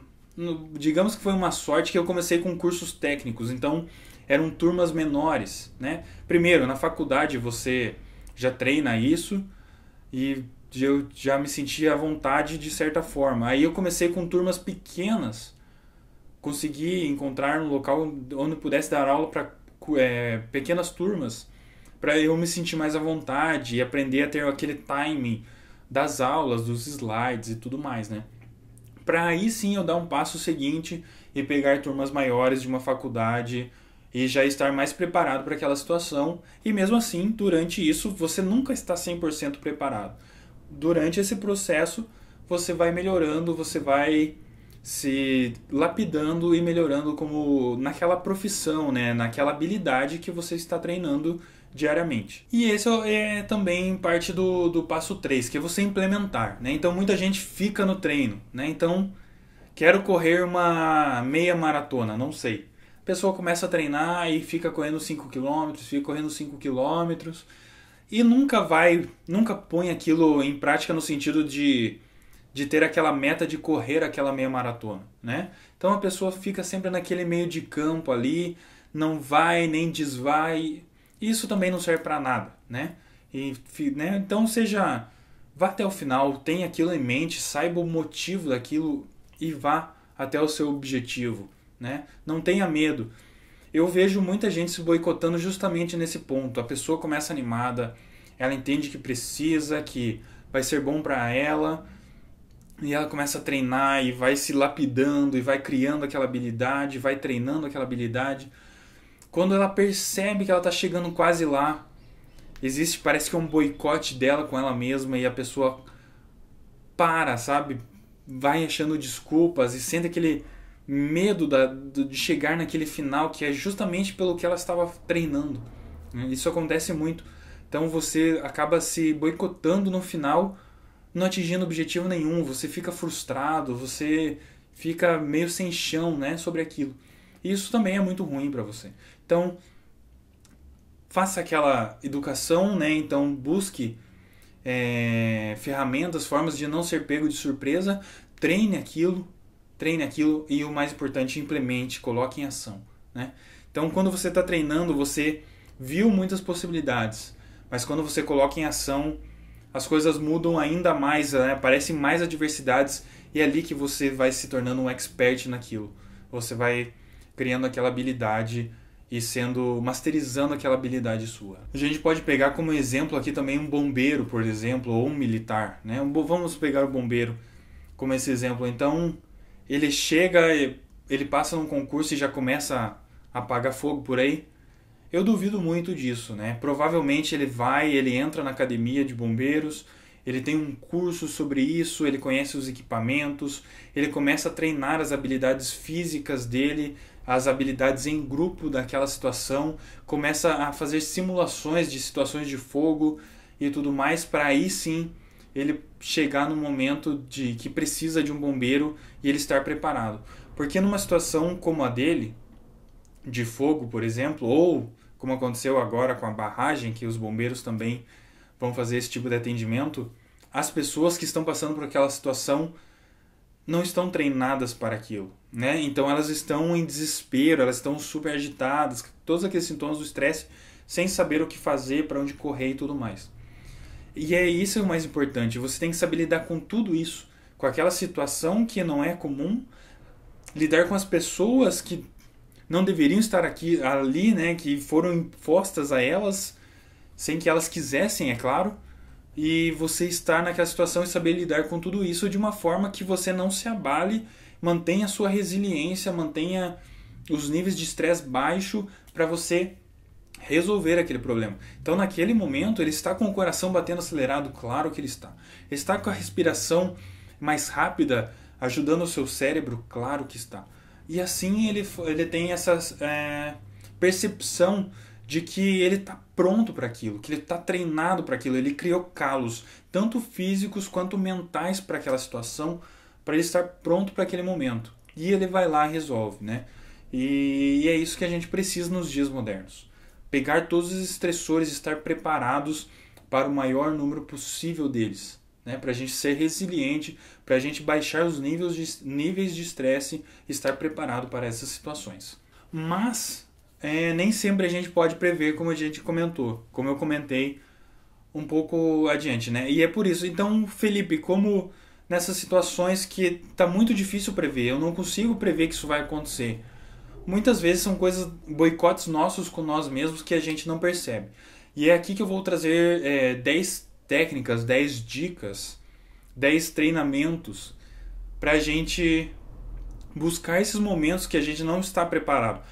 digamos que foi uma sorte que eu comecei com cursos técnicos, então eram turmas menores, né? Primeiro, na faculdade você já treina isso e eu já me sentia à vontade de certa forma. Aí eu comecei com turmas pequenas, consegui encontrar um local onde pudesse dar aula para pequenas turmas, para eu me sentir mais à vontade e aprender a ter aquele timing das aulas, dos slides e tudo mais, né? Para aí sim eu dar um passo seguinte e pegar turmas maiores de uma faculdade e já estar mais preparado para aquela situação. E mesmo assim, durante isso, você nunca está 100% preparado. Durante esse processo, você vai melhorando, você vai se lapidando e melhorando como naquela profissão, né? Naquela habilidade que você está treinando diariamente. E esse é também parte do passo 3, que é você implementar, né? Então muita gente fica no treino, né? Então, quero correr uma meia maratona, não sei. A pessoa começa a treinar e fica correndo 5 quilômetros, fica correndo 5 quilômetros e nunca põe aquilo em prática no sentido de ter aquela meta de correr aquela meia maratona, né? Então a pessoa fica sempre naquele meio de campo ali, não vai nem desvai. Isso também não serve para nada, né? Né? Então vá até o final, tenha aquilo em mente, saiba o motivo daquilo e vá até o seu objetivo, né? Não tenha medo. Eu vejo muita gente se boicotando justamente nesse ponto. A pessoa começa animada, ela entende que precisa, que vai ser bom para ela, e ela começa a treinar e vai se lapidando e vai criando aquela habilidade, vai treinando aquela habilidade. Quando ela percebe que ela está chegando quase lá, parece que é um boicote dela com ela mesma e a pessoa para, sabe? Vai achando desculpas e sente aquele medo de chegar naquele final que é justamente pelo que ela estava treinando. Isso acontece muito. Então você acaba se boicotando no final, não atingindo objetivo nenhum, você fica frustrado, você fica meio sem chão, né, sobre aquilo. E isso também é muito ruim para você. Então, faça aquela educação, né? Então busque ferramentas, formas de não ser pego de surpresa, treine aquilo e o mais importante, implemente, coloque em ação, né? Então, quando você está treinando, você viu muitas possibilidades, mas quando você coloca em ação, as coisas mudam ainda mais, né? Aparecem mais adversidades e é ali que você vai se tornando um expert naquilo. Você vai criando aquela habilidade e masterizando aquela habilidade sua. A gente pode pegar como exemplo aqui também um bombeiro, por exemplo, ou um militar, né? Vamos pegar o bombeiro como esse exemplo. Então, ele chega, ele passa num concurso e já começa a apagar fogo por aí. Eu duvido muito disso, né? Provavelmente ele entra na academia de bombeiros, ele tem um curso sobre isso, ele conhece os equipamentos, ele começa a treinar as habilidades físicas dele, as habilidades em grupo daquela situação, começa a fazer simulações de situações de fogo e tudo mais, para aí sim ele chegar no momento de que precisa de um bombeiro e ele estar preparado. Porque numa situação como a dele, de fogo, por exemplo, ou como aconteceu agora com a barragem, que os bombeiros também vão fazer esse tipo de atendimento, as pessoas que estão passando por aquela situação não estão treinadas para aquilo, né? Então elas estão em desespero, elas estão super agitadas, todos aqueles sintomas do estresse, sem saber o que fazer, para onde correr e tudo mais. E isso o mais importante, você tem que saber lidar com tudo isso, com aquela situação que não é comum, lidar com as pessoas que não deveriam estar ali, né, que foram impostas a elas, sem que elas quisessem, é claro, e você estar naquela situação e saber lidar com tudo isso de uma forma que você não se abale, mantenha a sua resiliência, mantenha os níveis de estresse baixo para você resolver aquele problema. Então, naquele momento, ele está com o coração batendo acelerado, claro que ele está. Ele está com a respiração mais rápida, ajudando o seu cérebro, claro que está. E assim ele tem essa percepção de que ele está pronto para aquilo, que ele está treinado para aquilo, ele criou calos, tanto físicos quanto mentais para aquela situação, para ele estar pronto para aquele momento. E ele vai lá e resolve, né? E é isso que a gente precisa nos dias modernos. Pegar todos os estressores e estar preparados para o maior número possível deles, né? Para a gente ser resiliente, para a gente baixar os níveis de estresse e estar preparado para essas situações. Mas nem sempre a gente pode prever, como a gente comentou, como eu comentei um pouco adiante, né? E é por isso. Então, Felipe, como nessas situações que está muito difícil prever, eu não consigo prever que isso vai acontecer. Muitas vezes são coisas, boicotes nossos com nós mesmos que a gente não percebe. E é aqui que eu vou trazer 10 técnicas, 10 dicas, 10 treinamentos para a gente buscar esses momentos que a gente não está preparado.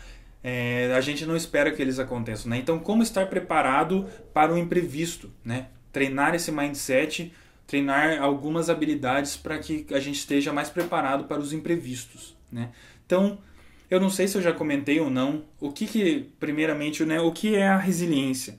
A gente não espera que eles aconteçam, né? Então, como estar preparado para o imprevisto, né? Treinar esse mindset, treinar algumas habilidades para que a gente esteja mais preparado para os imprevistos, né? Então, eu não sei se eu já comentei ou não, primeiramente, né, o que é a resiliência?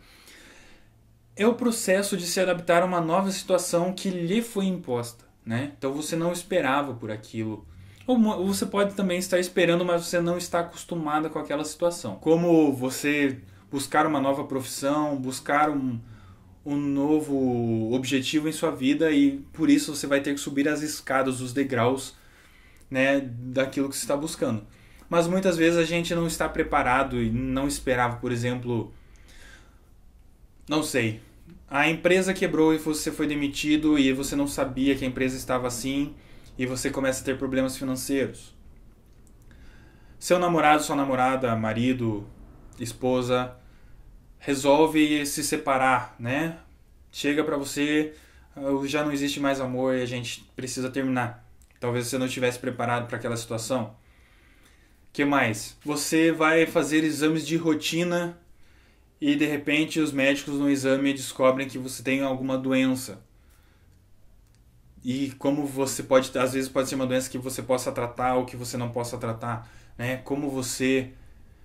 É o processo de se adaptar a uma nova situação que lhe foi imposta, né? Então, você não esperava por aquilo. Ou você pode também estar esperando, mas você não está acostumado com aquela situação. Como você buscar uma nova profissão, buscar um novo objetivo em sua vida e por isso você vai ter que subir as escadas, os degraus, né, daquilo que você está buscando. Mas muitas vezes a gente não está preparado e não esperava, por exemplo, não sei, a empresa quebrou e você foi demitido e você não sabia que a empresa estava assim e você começa a ter problemas financeiros. Seu namorado, sua namorada, marido, esposa, resolve se separar, né? Chega pra você, já não existe mais amor e a gente precisa terminar. Talvez você não estivesse preparado para aquela situação. Que mais? Você vai fazer exames de rotina e de repente os médicos no exame descobrem que você tem alguma doença. E como você pode, às vezes pode ser uma doença que você possa tratar ou que você não possa tratar, né? Como você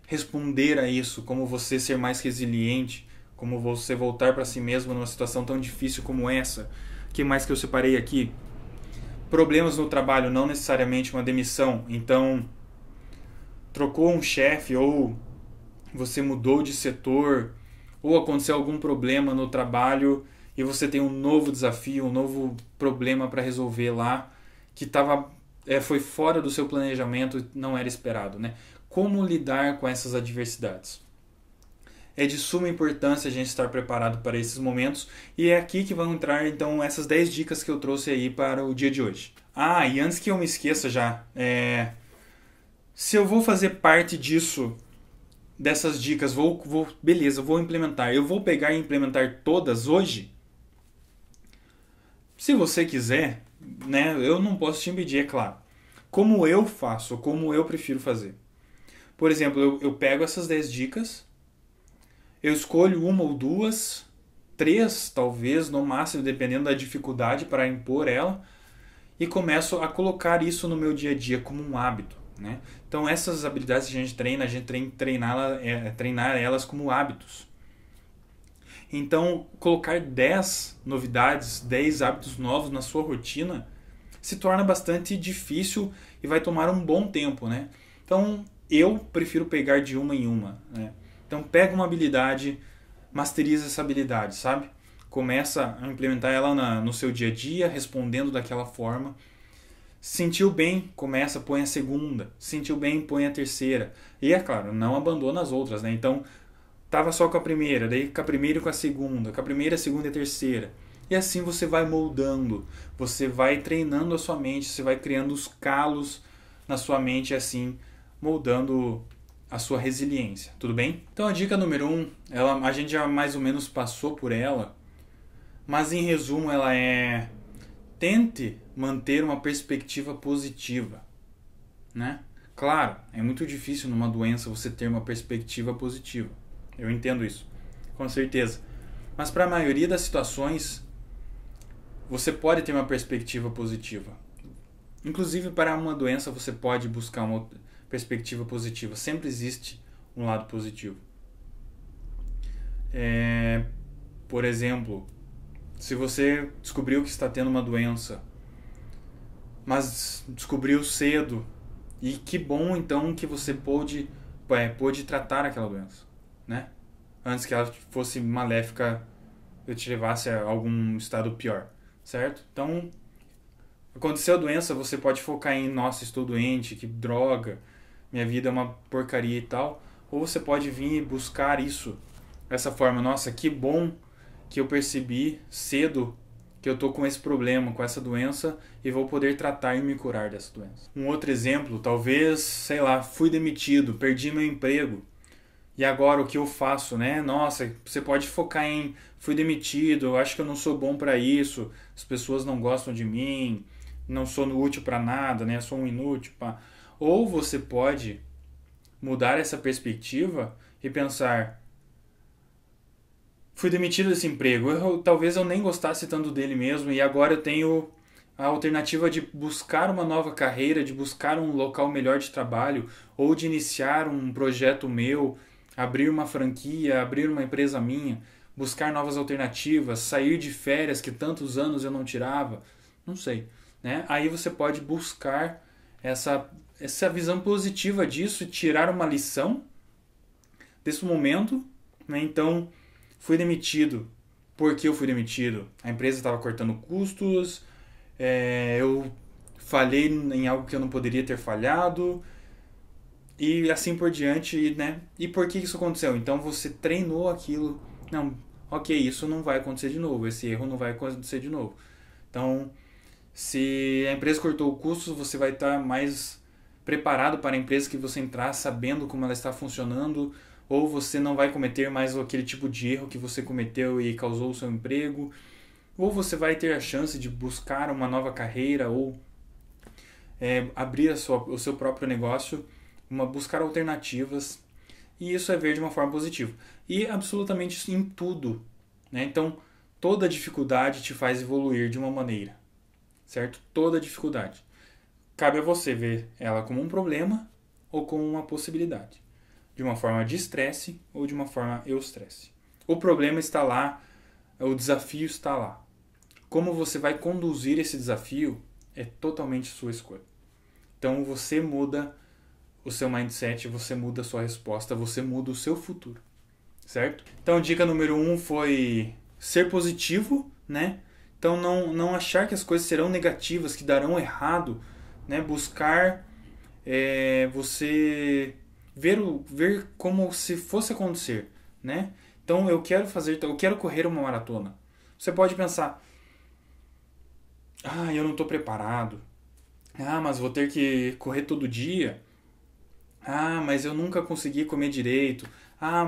responder a isso, como você ser mais resiliente, como você voltar para si mesmo numa situação tão difícil como essa. O que mais que eu separei aqui? Problemas no trabalho, não necessariamente uma demissão. Então, trocou um chefe ou você mudou de setor ou aconteceu algum problema no trabalho e você tem um novo desafio, um novo problema para resolver lá que foi fora do seu planejamento, não era esperado, né? Como lidar com essas adversidades? É de suma importância a gente estar preparado para esses momentos e é aqui que vão entrar então essas 10 dicas que eu trouxe aí para o dia de hoje. E antes que eu me esqueça já, se eu vou fazer parte dessas dicas, beleza, vou implementar. Eu vou pegar e implementar todas hoje? Se você quiser, né, eu não posso te impedir, é claro. Como eu faço, como eu prefiro fazer. Por exemplo, eu pego essas 10 dicas, eu escolho uma ou duas, 3 talvez, no máximo, dependendo da dificuldade para impor ela, e começo a colocar isso no meu dia a dia como um hábito, né? Então essas habilidades que a gente treina treinar elas como hábitos. Então colocar 10 novidades, 10 hábitos novos na sua rotina se torna bastante difícil e vai tomar um bom tempo, né? Então eu prefiro pegar de uma em uma, né? Então pega uma habilidade, masteriza essa habilidade, sabe? Começa a implementar ela no seu dia a dia, respondendo daquela forma. Sentiu bem, põe a segunda. Sentiu bem, põe a terceira. E é claro, não abandona as outras, né? Então, tava só com a primeira, daí com a primeira e com a segunda, a segunda e a terceira. E assim você vai moldando, você vai treinando a sua mente, você vai criando os calos na sua mente, assim, moldando a sua resiliência, tudo bem? Então a dica número 1, a gente já mais ou menos passou por ela, mas em resumo ela é: tente manter uma perspectiva positiva, né? Claro, é muito difícil numa doença você ter uma perspectiva positiva. Eu entendo isso, com certeza. Mas para a maioria das situações, você pode ter uma perspectiva positiva. Inclusive para uma doença você pode buscar uma perspectiva positiva. Sempre existe um lado positivo. Por exemplo, se você descobriu que está tendo uma doença, mas descobriu cedo. E que bom então que você pôde tratar aquela doença, né? Antes que ela fosse maléfica e te levasse a algum estado pior, certo? Então, aconteceu a doença, você pode focar em, nossa, estou doente, que droga, minha vida é uma porcaria e tal. Ou você pode vir buscar isso, dessa forma, nossa, que bom que eu percebi cedo que eu tô com esse problema, com essa doença, e vou poder tratar e me curar dessa doença. Um outro exemplo, talvez, sei lá, fui demitido, perdi meu emprego. E agora o que eu faço, né? Nossa, você pode focar em fui demitido, eu acho que eu não sou bom para isso, as pessoas não gostam de mim, não sou útil para nada, né? Sou um inútil, pá. Ou você pode mudar essa perspectiva e pensar, fui demitido desse emprego, talvez eu nem gostasse tanto dele mesmo, e agora eu tenho a alternativa de buscar uma nova carreira, de buscar um local melhor de trabalho, ou de iniciar um projeto meu, abrir uma franquia, abrir uma empresa minha, buscar novas alternativas, sair de férias que tantos anos eu não tirava, não sei, né? Aí você pode buscar essa visão positiva disso e tirar uma lição desse momento, né? Então, fui demitido. Por que eu fui demitido? A empresa estava cortando custos, eu falhei em algo que eu não poderia ter falhado, e assim por diante, né? E por que isso aconteceu? Então você treinou aquilo. Não, ok, isso não vai acontecer de novo, esse erro não vai acontecer de novo. Então, se a empresa cortou custos, você vai estar mais preparado para a empresa que você entrar, sabendo como ela está funcionando, ou você não vai cometer mais aquele tipo de erro que você cometeu e causou o seu emprego, ou você vai ter a chance de buscar uma nova carreira, ou abrir o seu próprio negócio, buscar alternativas, e isso é ver de uma forma positiva. E absolutamente em tudo, né? Então, toda dificuldade te faz evoluir de uma maneira, certo? Toda dificuldade. Cabe a você ver ela como um problema ou como uma possibilidade. De uma forma de estresse ou de uma forma eustresse. O problema está lá, o desafio está lá. Como você vai conduzir esse desafio é totalmente sua escolha. Então você muda o seu mindset, você muda a sua resposta, você muda o seu futuro, certo? Então dica número 1 foi ser positivo, né? Então não achar que as coisas serão negativas, que darão errado, né? Buscar você ver como se fosse acontecer, né? Então eu quero correr uma maratona. Você pode pensar, eu não estou preparado. Mas vou ter que correr todo dia. Mas eu nunca consegui comer direito.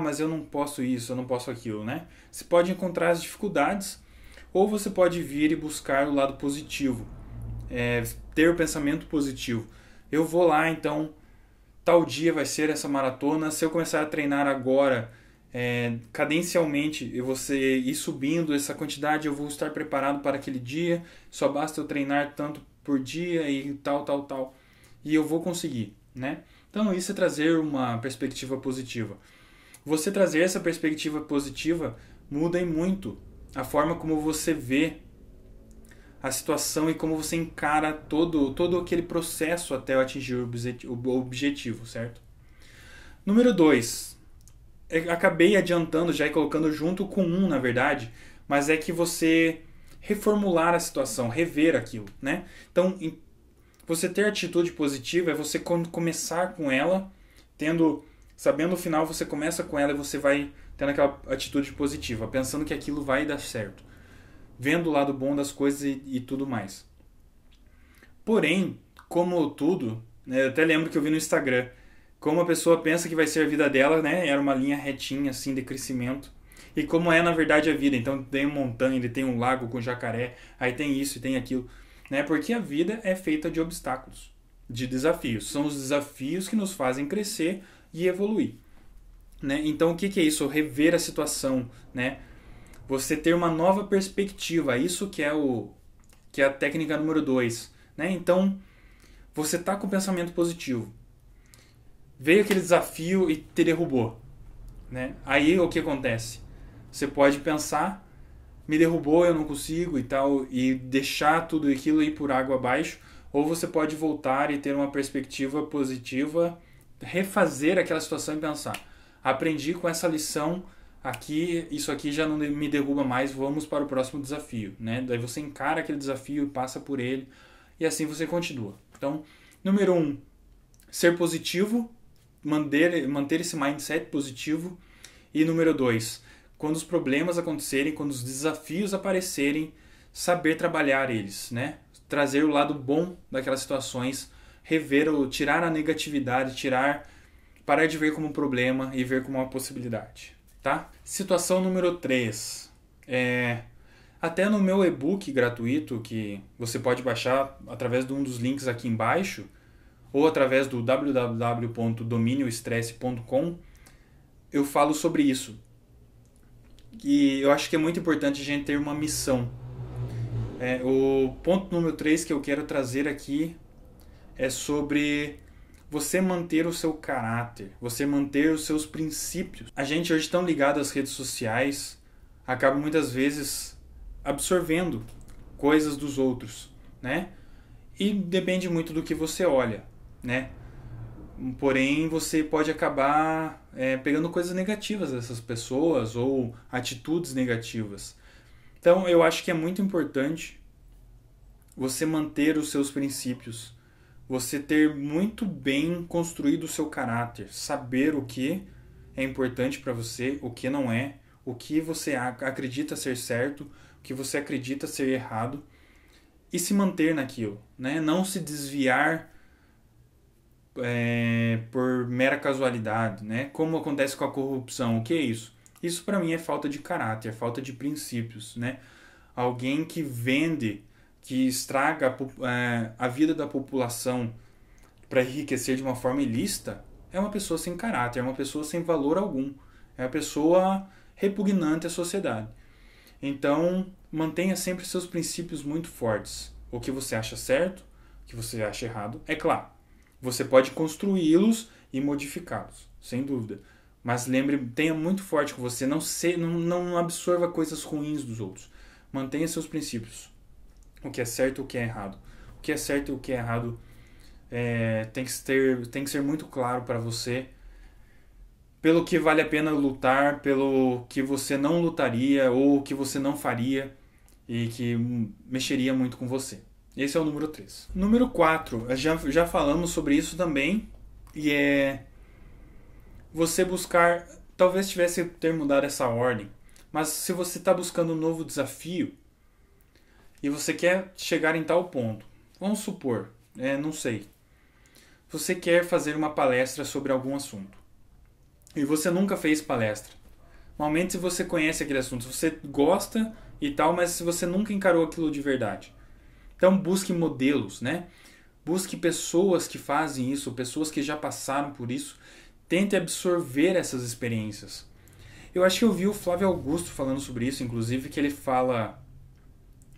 Mas eu não posso isso, eu não posso aquilo, né? Você pode encontrar as dificuldades, ou você pode vir e buscar o lado positivo. Ter o pensamento positivo. Eu vou lá, então, tal dia vai ser essa maratona. Se eu começar a treinar agora, cadencialmente, eu vou ir subindo essa quantidade, eu vou estar preparado para aquele dia. Só basta eu treinar tanto por dia e tal. E eu vou conseguir, né? Então, isso é trazer uma perspectiva positiva. Você trazer essa perspectiva positiva muda em muito a forma como você vê a situação e como você encara todo aquele processo até atingir o objetivo, certo? Número 2. Acabei adiantando já e colocando junto com na verdade, mas é que você reformular a situação, rever aquilo, né? Então, você ter atitude positiva é você começar com ela, sabendo o final, você começa com ela e você vai tendo aquela atitude positiva, pensando que aquilo vai dar certo, vendo o lado bom das coisas e tudo mais. Porém, como tudo, né, eu até lembro que eu vi no Instagram, como a pessoa pensa que vai ser a vida dela, né? Era uma linha retinha assim de crescimento. E como é na verdade a vida, então tem uma montanha, ele tem um lago com jacaré, aí tem isso e tem aquilo, né? Porque a vida é feita de obstáculos, de desafios. São os desafios que nos fazem crescer e evoluir, né? Então o que é isso? Rever a situação, né? Você ter uma nova perspectiva, isso que é a técnica número 2, né? Então você tá com o pensamento positivo. Veio aquele desafio e te derrubou, né? Aí o que acontece? Você pode pensar, me derrubou, eu não consigo e tal, e deixar tudo aquilo ir por água abaixo, ou você pode voltar e ter uma perspectiva positiva, refazer aquela situação e pensar: aprendi com essa lição aqui, isso aqui já não me derruba mais, vamos para o próximo desafio, né? Daí você encara aquele desafio, passa por ele e assim você continua. Então, número 1, ser positivo, manter esse mindset positivo. E número 2, quando os problemas acontecerem, quando os desafios aparecerem, saber trabalhar eles, né? Trazer o lado bom daquelas situações, rever ou tirar a negatividade, parar de ver como um problema e ver como uma possibilidade, tá? Situação número 3. Até no meu e-book gratuito, que você pode baixar através de um dos links aqui embaixo, ou através do www.dominioestresse.com, eu falo sobre isso. E eu acho que é muito importante a gente ter uma missão. O ponto número 3 que eu quero trazer aqui é sobre você manter o seu caráter, você manter os seus princípios. A gente hoje tão ligado às redes sociais, acaba muitas vezes absorvendo coisas dos outros, né? E depende muito do que você olha, né? Porém, você pode acabar pegando coisas negativas dessas pessoas ou atitudes negativas. Então, eu acho que é muito importante você manter os seus princípios, você ter muito bem construído o seu caráter, saber o que é importante para você, o que não é, o que você acredita ser certo, o que você acredita ser errado, e se manter naquilo, né? Não se desviar por mera casualidade, né? Como acontece com a corrupção. O que é isso? Isso para mim é falta de caráter, é falta de princípios, né? Alguém que vende, que estraga a vida da população para enriquecer de uma forma ilícita, é uma pessoa sem caráter, é uma pessoa sem valor algum, é uma pessoa repugnante à sociedade. Então, mantenha sempre seus princípios muito fortes. O que você acha certo, o que você acha errado, é claro. Você pode construí-los e modificá-los, sem dúvida. Mas lembre, tenha muito forte com você, não absorva coisas ruins dos outros. Mantenha seus princípios. O que é certo e o que é errado. O que é certo e o que é errado tem que ser muito claro para você. Pelo que vale a pena lutar, pelo que você não lutaria ou que você não faria e que mexeria muito com você. Esse é o número 3. Número 4, já falamos sobre isso também, e é você buscar, talvez tivesse ter mudado essa ordem, mas se você está buscando um novo desafio e você quer chegar em tal ponto, vamos supor, não sei, você quer fazer uma palestra sobre algum assunto e você nunca fez palestra. Normalmente, se você conhece aquele assunto, você gosta e tal, mas se você nunca encarou aquilo de verdade. Então busque modelos, né? Busque pessoas que fazem isso, pessoas que já passaram por isso. Tente absorver essas experiências. Eu acho que eu vi o Flávio Augusto falando sobre isso, inclusive, que ele fala...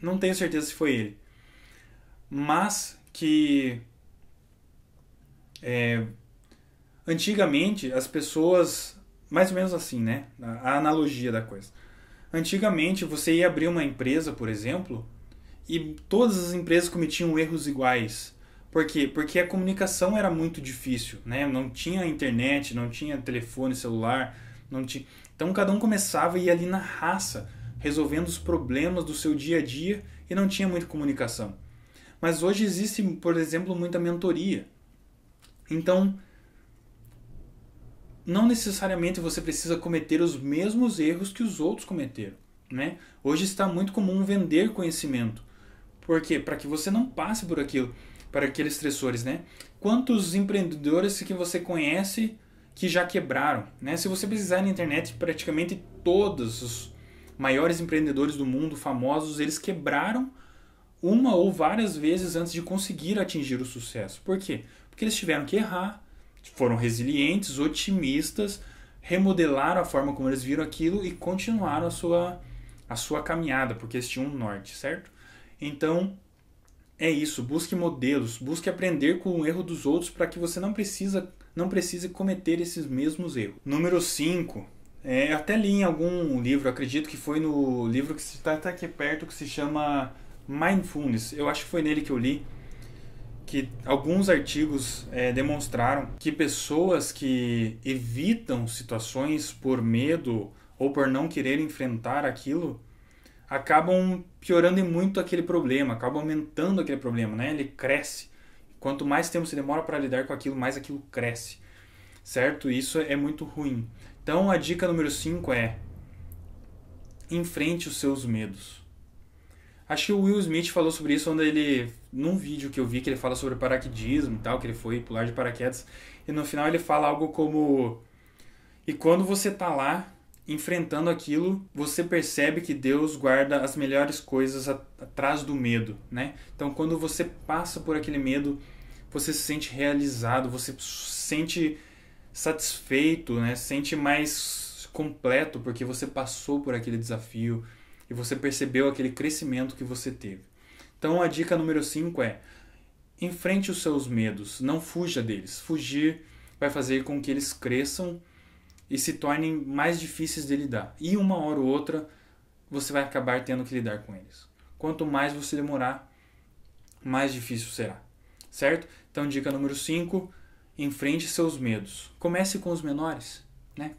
Não tenho certeza se foi ele. Mas que... antigamente, as pessoas... Mais ou menos assim, né? A analogia da coisa. Antigamente, você ia abrir uma empresa, por exemplo... E todas as empresas cometiam erros iguais. Por quê? Porque a comunicação era muito difícil, né? Não tinha internet, não tinha telefone celular, não tinha... Então cada um começava a ir ali na raça, resolvendo os problemas do seu dia a dia e não tinha muita comunicação. Mas hoje existe, por exemplo, muita mentoria. Então, não necessariamente você precisa cometer os mesmos erros que os outros cometeram, né? Hoje está muito comum vender conhecimento. Por quê? Para que você não passe por aquilo, para aqueles estressores, né? Quantos empreendedores que você conhece que já quebraram, né? Se você precisar na internet, praticamente todos os maiores empreendedores do mundo, famosos, eles quebraram uma ou várias vezes antes de conseguir atingir o sucesso. Por quê? Porque eles tiveram que errar, foram resilientes, otimistas, remodelaram a forma como eles viram aquilo e continuaram a sua caminhada, porque eles tinham um norte, certo? Então, é isso. Busque modelos, busque aprender com o erro dos outros para que você não precise cometer esses mesmos erros. Número 5. Até li em algum livro, acredito que foi no livro que está aqui perto, que se chama Mindfulness. Eu acho que foi nele que eu li. que alguns artigos demonstraram que pessoas que evitam situações por medo ou por não querer enfrentar aquilo acabam piorando muito aquele problema, acabam aumentando aquele problema, né? Ele cresce. Quanto mais tempo se demora para lidar com aquilo, mais aquilo cresce, certo? Isso é muito ruim. Então a dica número 5 é: enfrente os seus medos. Acho que o Will Smith falou sobre isso num vídeo que eu vi, que ele fala sobre paraquedismo e tal, que ele foi pular de paraquedas, e no final ele fala algo como: e quando você tá lá enfrentando aquilo, você percebe que Deus guarda as melhores coisas atrás do medo, né? Então quando você passa por aquele medo, você se sente realizado, você se sente satisfeito, né? Se sente mais completo porque você passou por aquele desafio e você percebeu aquele crescimento que você teve. Então a dica número 5 é: enfrente os seus medos, não fuja deles. Fugir vai fazer com que eles cresçam e se tornem mais difíceis de lidar. E uma hora ou outra você vai acabar tendo que lidar com eles. Quanto mais você demorar, mais difícil será. Certo? Então dica número 5, enfrente seus medos. Comece com os menores, né?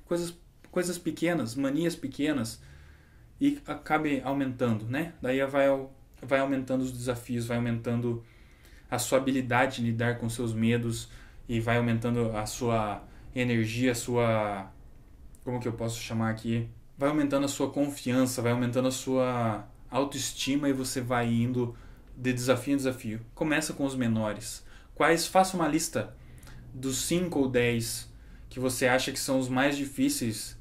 Coisas pequenas, manias pequenas, e acabe aumentando, né? Daí vai aumentando os desafios, vai aumentando a sua habilidade de lidar com seus medos e vai aumentando a sua energia, a sua... como que eu posso chamar aqui? Vai aumentando a sua confiança, vai aumentando a sua autoestima e você vai indo de desafio em desafio. Começa com os menores. Faça uma lista dos 5 ou 10 que você acha que são os mais difíceis,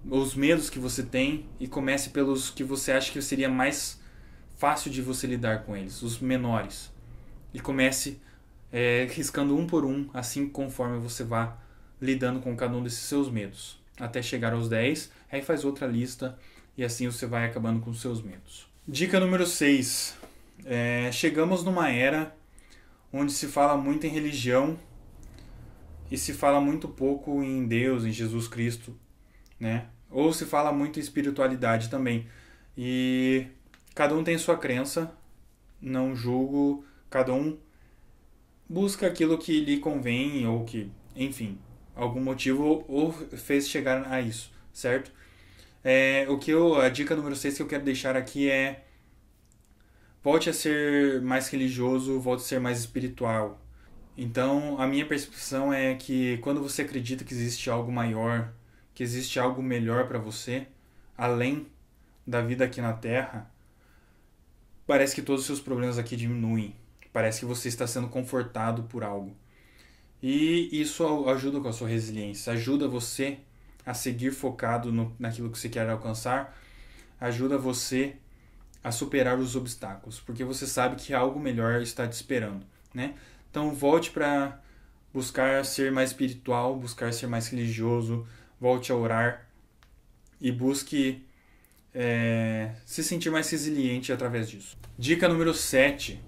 os medos que você tem, e comece pelos que você acha que seria mais fácil de você lidar com eles, os menores. E comece riscando um por um, assim conforme você vá lidando com cada um desses seus medos, até chegar aos 10, aí faz outra lista e assim você vai acabando com os seus medos. Dica número 6. Chegamos numa era onde se fala muito em religião e se fala muito pouco em Deus, em Jesus Cristo, né? Ou se fala muito em espiritualidade também. E cada um tem sua crença, não julgo, cada um busca aquilo que lhe convém ou que, enfim, algum motivo ou fez chegar a isso, certo? A dica número 6 que eu quero deixar aqui é: volte a ser mais religioso, volte a ser mais espiritual. Então, a minha percepção é que quando você acredita que existe algo maior, que existe algo melhor para você, além da vida aqui na Terra, parece que todos os seus problemas aqui diminuem. Parece que você está sendo confortado por algo. E isso ajuda com a sua resiliência, ajuda você a seguir focado naquilo que você quer alcançar, ajuda você a superar os obstáculos, porque você sabe que algo melhor está te esperando, né? Então volte para buscar ser mais espiritual, buscar ser mais religioso, volte a orar e busque se sentir mais resiliente através disso. Dica número 7.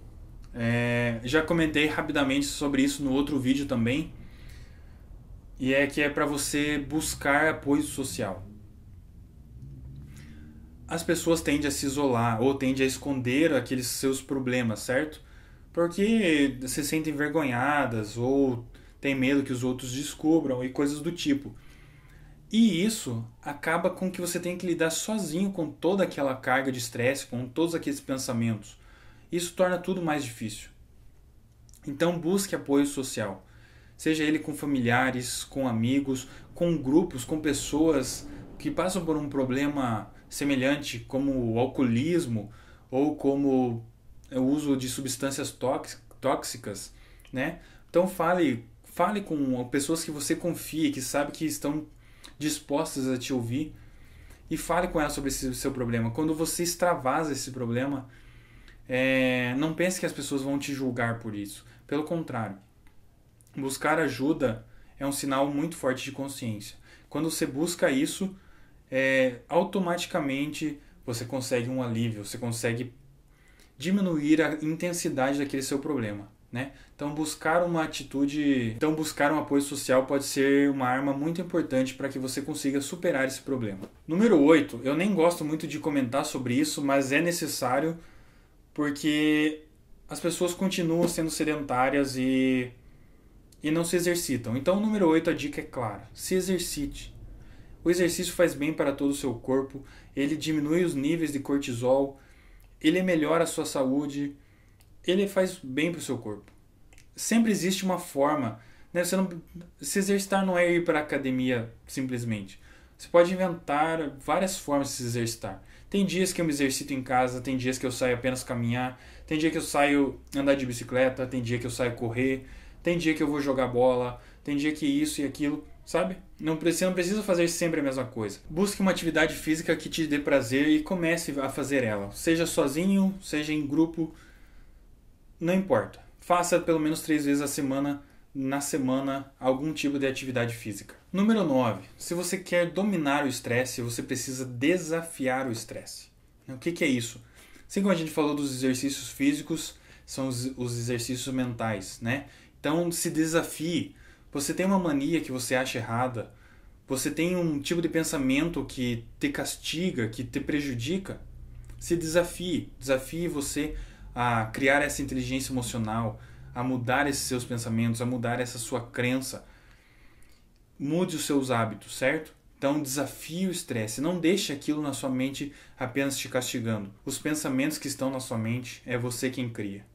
Já comentei rapidamente sobre isso no outro vídeo também, e que é para você buscar apoio social. As pessoas tendem a se isolar ou tendem a esconder aqueles seus problemas, certo? Porque se sentem envergonhadas ou têm medo que os outros descubram e coisas do tipo. E isso acaba com que você tenha que lidar sozinho com toda aquela carga de estresse, com todos aqueles pensamentos. Isso torna tudo mais difícil. Então busque apoio social. Seja ele com familiares, com amigos, com grupos, com pessoas que passam por um problema semelhante, como o alcoolismo ou como o uso de substâncias tóxicas, né? Então fale com pessoas que você confia, que sabe que estão dispostas a te ouvir, e fale com elas sobre esse seu problema. Quando você extravasa esse problema, não pense que as pessoas vão te julgar por isso. Pelo contrário, buscar ajuda é um sinal muito forte de consciência. Quando você busca isso, automaticamente você consegue um alívio, você consegue diminuir a intensidade daquele seu problema, né? Então buscar um apoio social pode ser uma arma muito importante para que você consiga superar esse problema. Número 8, eu nem gosto muito de comentar sobre isso, mas é necessário porque as pessoas continuam sendo sedentárias e não se exercitam. Então, número 8, a dica é clara: se exercite. O exercício faz bem para todo o seu corpo, ele diminui os níveis de cortisol, ele melhora a sua saúde, ele faz bem para o seu corpo. Sempre existe uma forma, né? Se exercitar não é ir para a academia simplesmente. Você pode inventar várias formas de se exercitar. Tem dias que eu me exercito em casa, tem dias que eu saio apenas caminhar, tem dia que eu saio andar de bicicleta, tem dia que eu saio correr, tem dia que eu vou jogar bola, tem dia que isso e aquilo, sabe? Você não precisa fazer sempre a mesma coisa. Busque uma atividade física que te dê prazer e comece a fazer ela. Seja sozinho, seja em grupo, não importa. Faça pelo menos 3 vezes na semana, algum tipo de atividade física. Número 9. Se você quer dominar o estresse, você precisa desafiar o estresse. O que é isso? Assim como a gente falou dos exercícios físicos, são os exercícios mentais, né? Então, se desafie. Você tem uma mania que você acha errada, você tem um tipo de pensamento que te castiga, que te prejudica, se desafie. Desafie você a criar essa inteligência emocional, a mudar esses seus pensamentos, a mudar essa sua crença. Mude os seus hábitos, certo? Então desafie o estresse. Não deixe aquilo na sua mente apenas te castigando. Os pensamentos que estão na sua mente é você quem cria.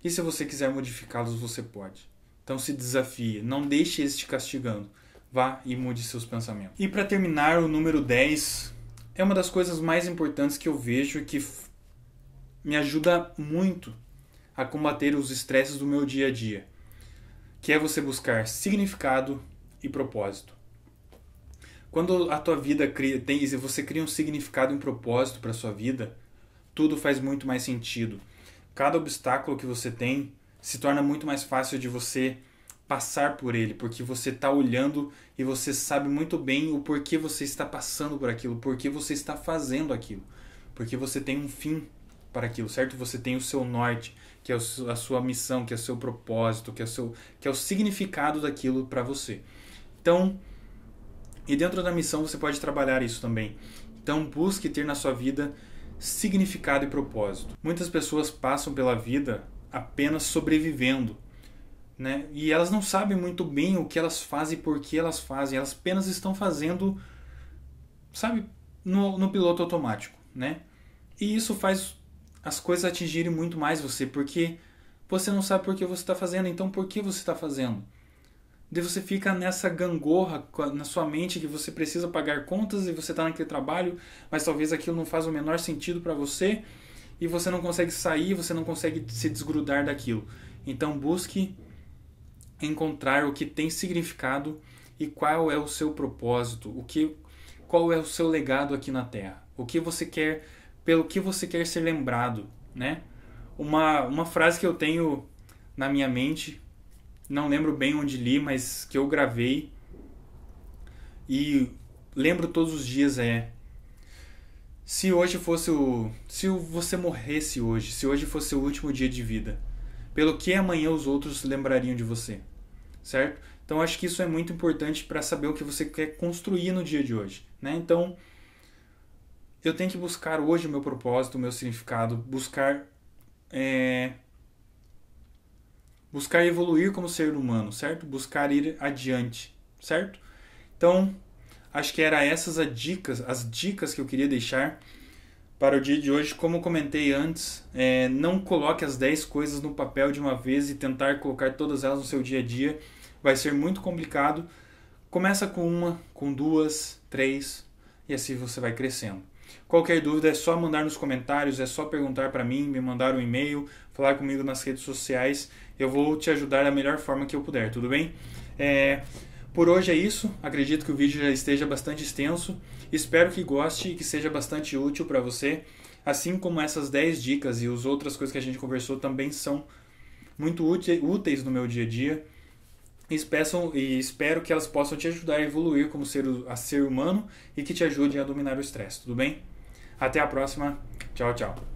E se você quiser modificá-los, você pode. Então se desafie. Não deixe eles te castigando. Vá e mude seus pensamentos. E para terminar, o número 10 é uma das coisas mais importantes que eu vejo e que me ajuda muito a combater os estresses do meu dia a dia, que é você buscar significado e propósito. Quando a tua vida você cria um significado e um propósito para a sua vida, tudo faz muito mais sentido. Cada obstáculo que você tem se torna muito mais fácil de você passar por ele, porque você está olhando e você sabe muito bem o porquê você está passando por aquilo, porquê você está fazendo aquilo, porque você tem um fim para aquilo, certo? Você tem o seu norte, que é a sua missão, que é o seu propósito, que é o significado daquilo para você. Então, e dentro da missão você pode trabalhar isso também. Então, busque ter na sua vida significado e propósito. Muitas pessoas passam pela vida apenas sobrevivendo, né? E elas não sabem muito bem o que elas fazem e por que elas fazem. Elas apenas estão fazendo, sabe, no piloto automático, né? E isso faz as coisas atingirem muito mais você, porque você não sabe por que você está fazendo, então por que você está fazendo? Daí você fica nessa gangorra na sua mente que você precisa pagar contas e você está naquele trabalho, mas talvez aquilo não faz o menor sentido para você e você não consegue sair, você não consegue se desgrudar daquilo. Então busque encontrar o que tem significado e qual é o seu propósito, qual é o seu legado aqui na Terra, o que você quer, pelo que você quer ser lembrado, né? Uma frase que eu tenho na minha mente, não lembro bem onde li, mas que eu gravei e lembro todos os dias se você morresse hoje, se hoje fosse o último dia de vida, pelo que amanhã os outros lembrariam de você, certo? Então acho que isso é muito importante para saber o que você quer construir no dia de hoje, né? Então eu tenho que buscar hoje o meu propósito, o meu significado, buscar evoluir como ser humano, certo? Buscar ir adiante, certo? Então, acho que eram essas as dicas que eu queria deixar para o dia de hoje. Como eu comentei antes, não coloque as 10 coisas no papel de uma vez e tentar colocar todas elas no seu dia a dia. Vai ser muito complicado. Começa com uma, com 2, 3 e assim você vai crescendo. Qualquer dúvida é só mandar nos comentários, é só perguntar para mim, me mandar um e-mail, falar comigo nas redes sociais. Eu vou te ajudar da melhor forma que eu puder, tudo bem? Por hoje é isso. Acredito que o vídeo já esteja bastante extenso. Espero que goste e que seja bastante útil para você. Assim como essas 10 dicas e as outras coisas que a gente conversou também são muito úteis no meu dia a dia. E espero que elas possam te ajudar a evoluir como ser humano e que te ajudem a dominar o estresse, tudo bem? Até a próxima. Tchau, tchau.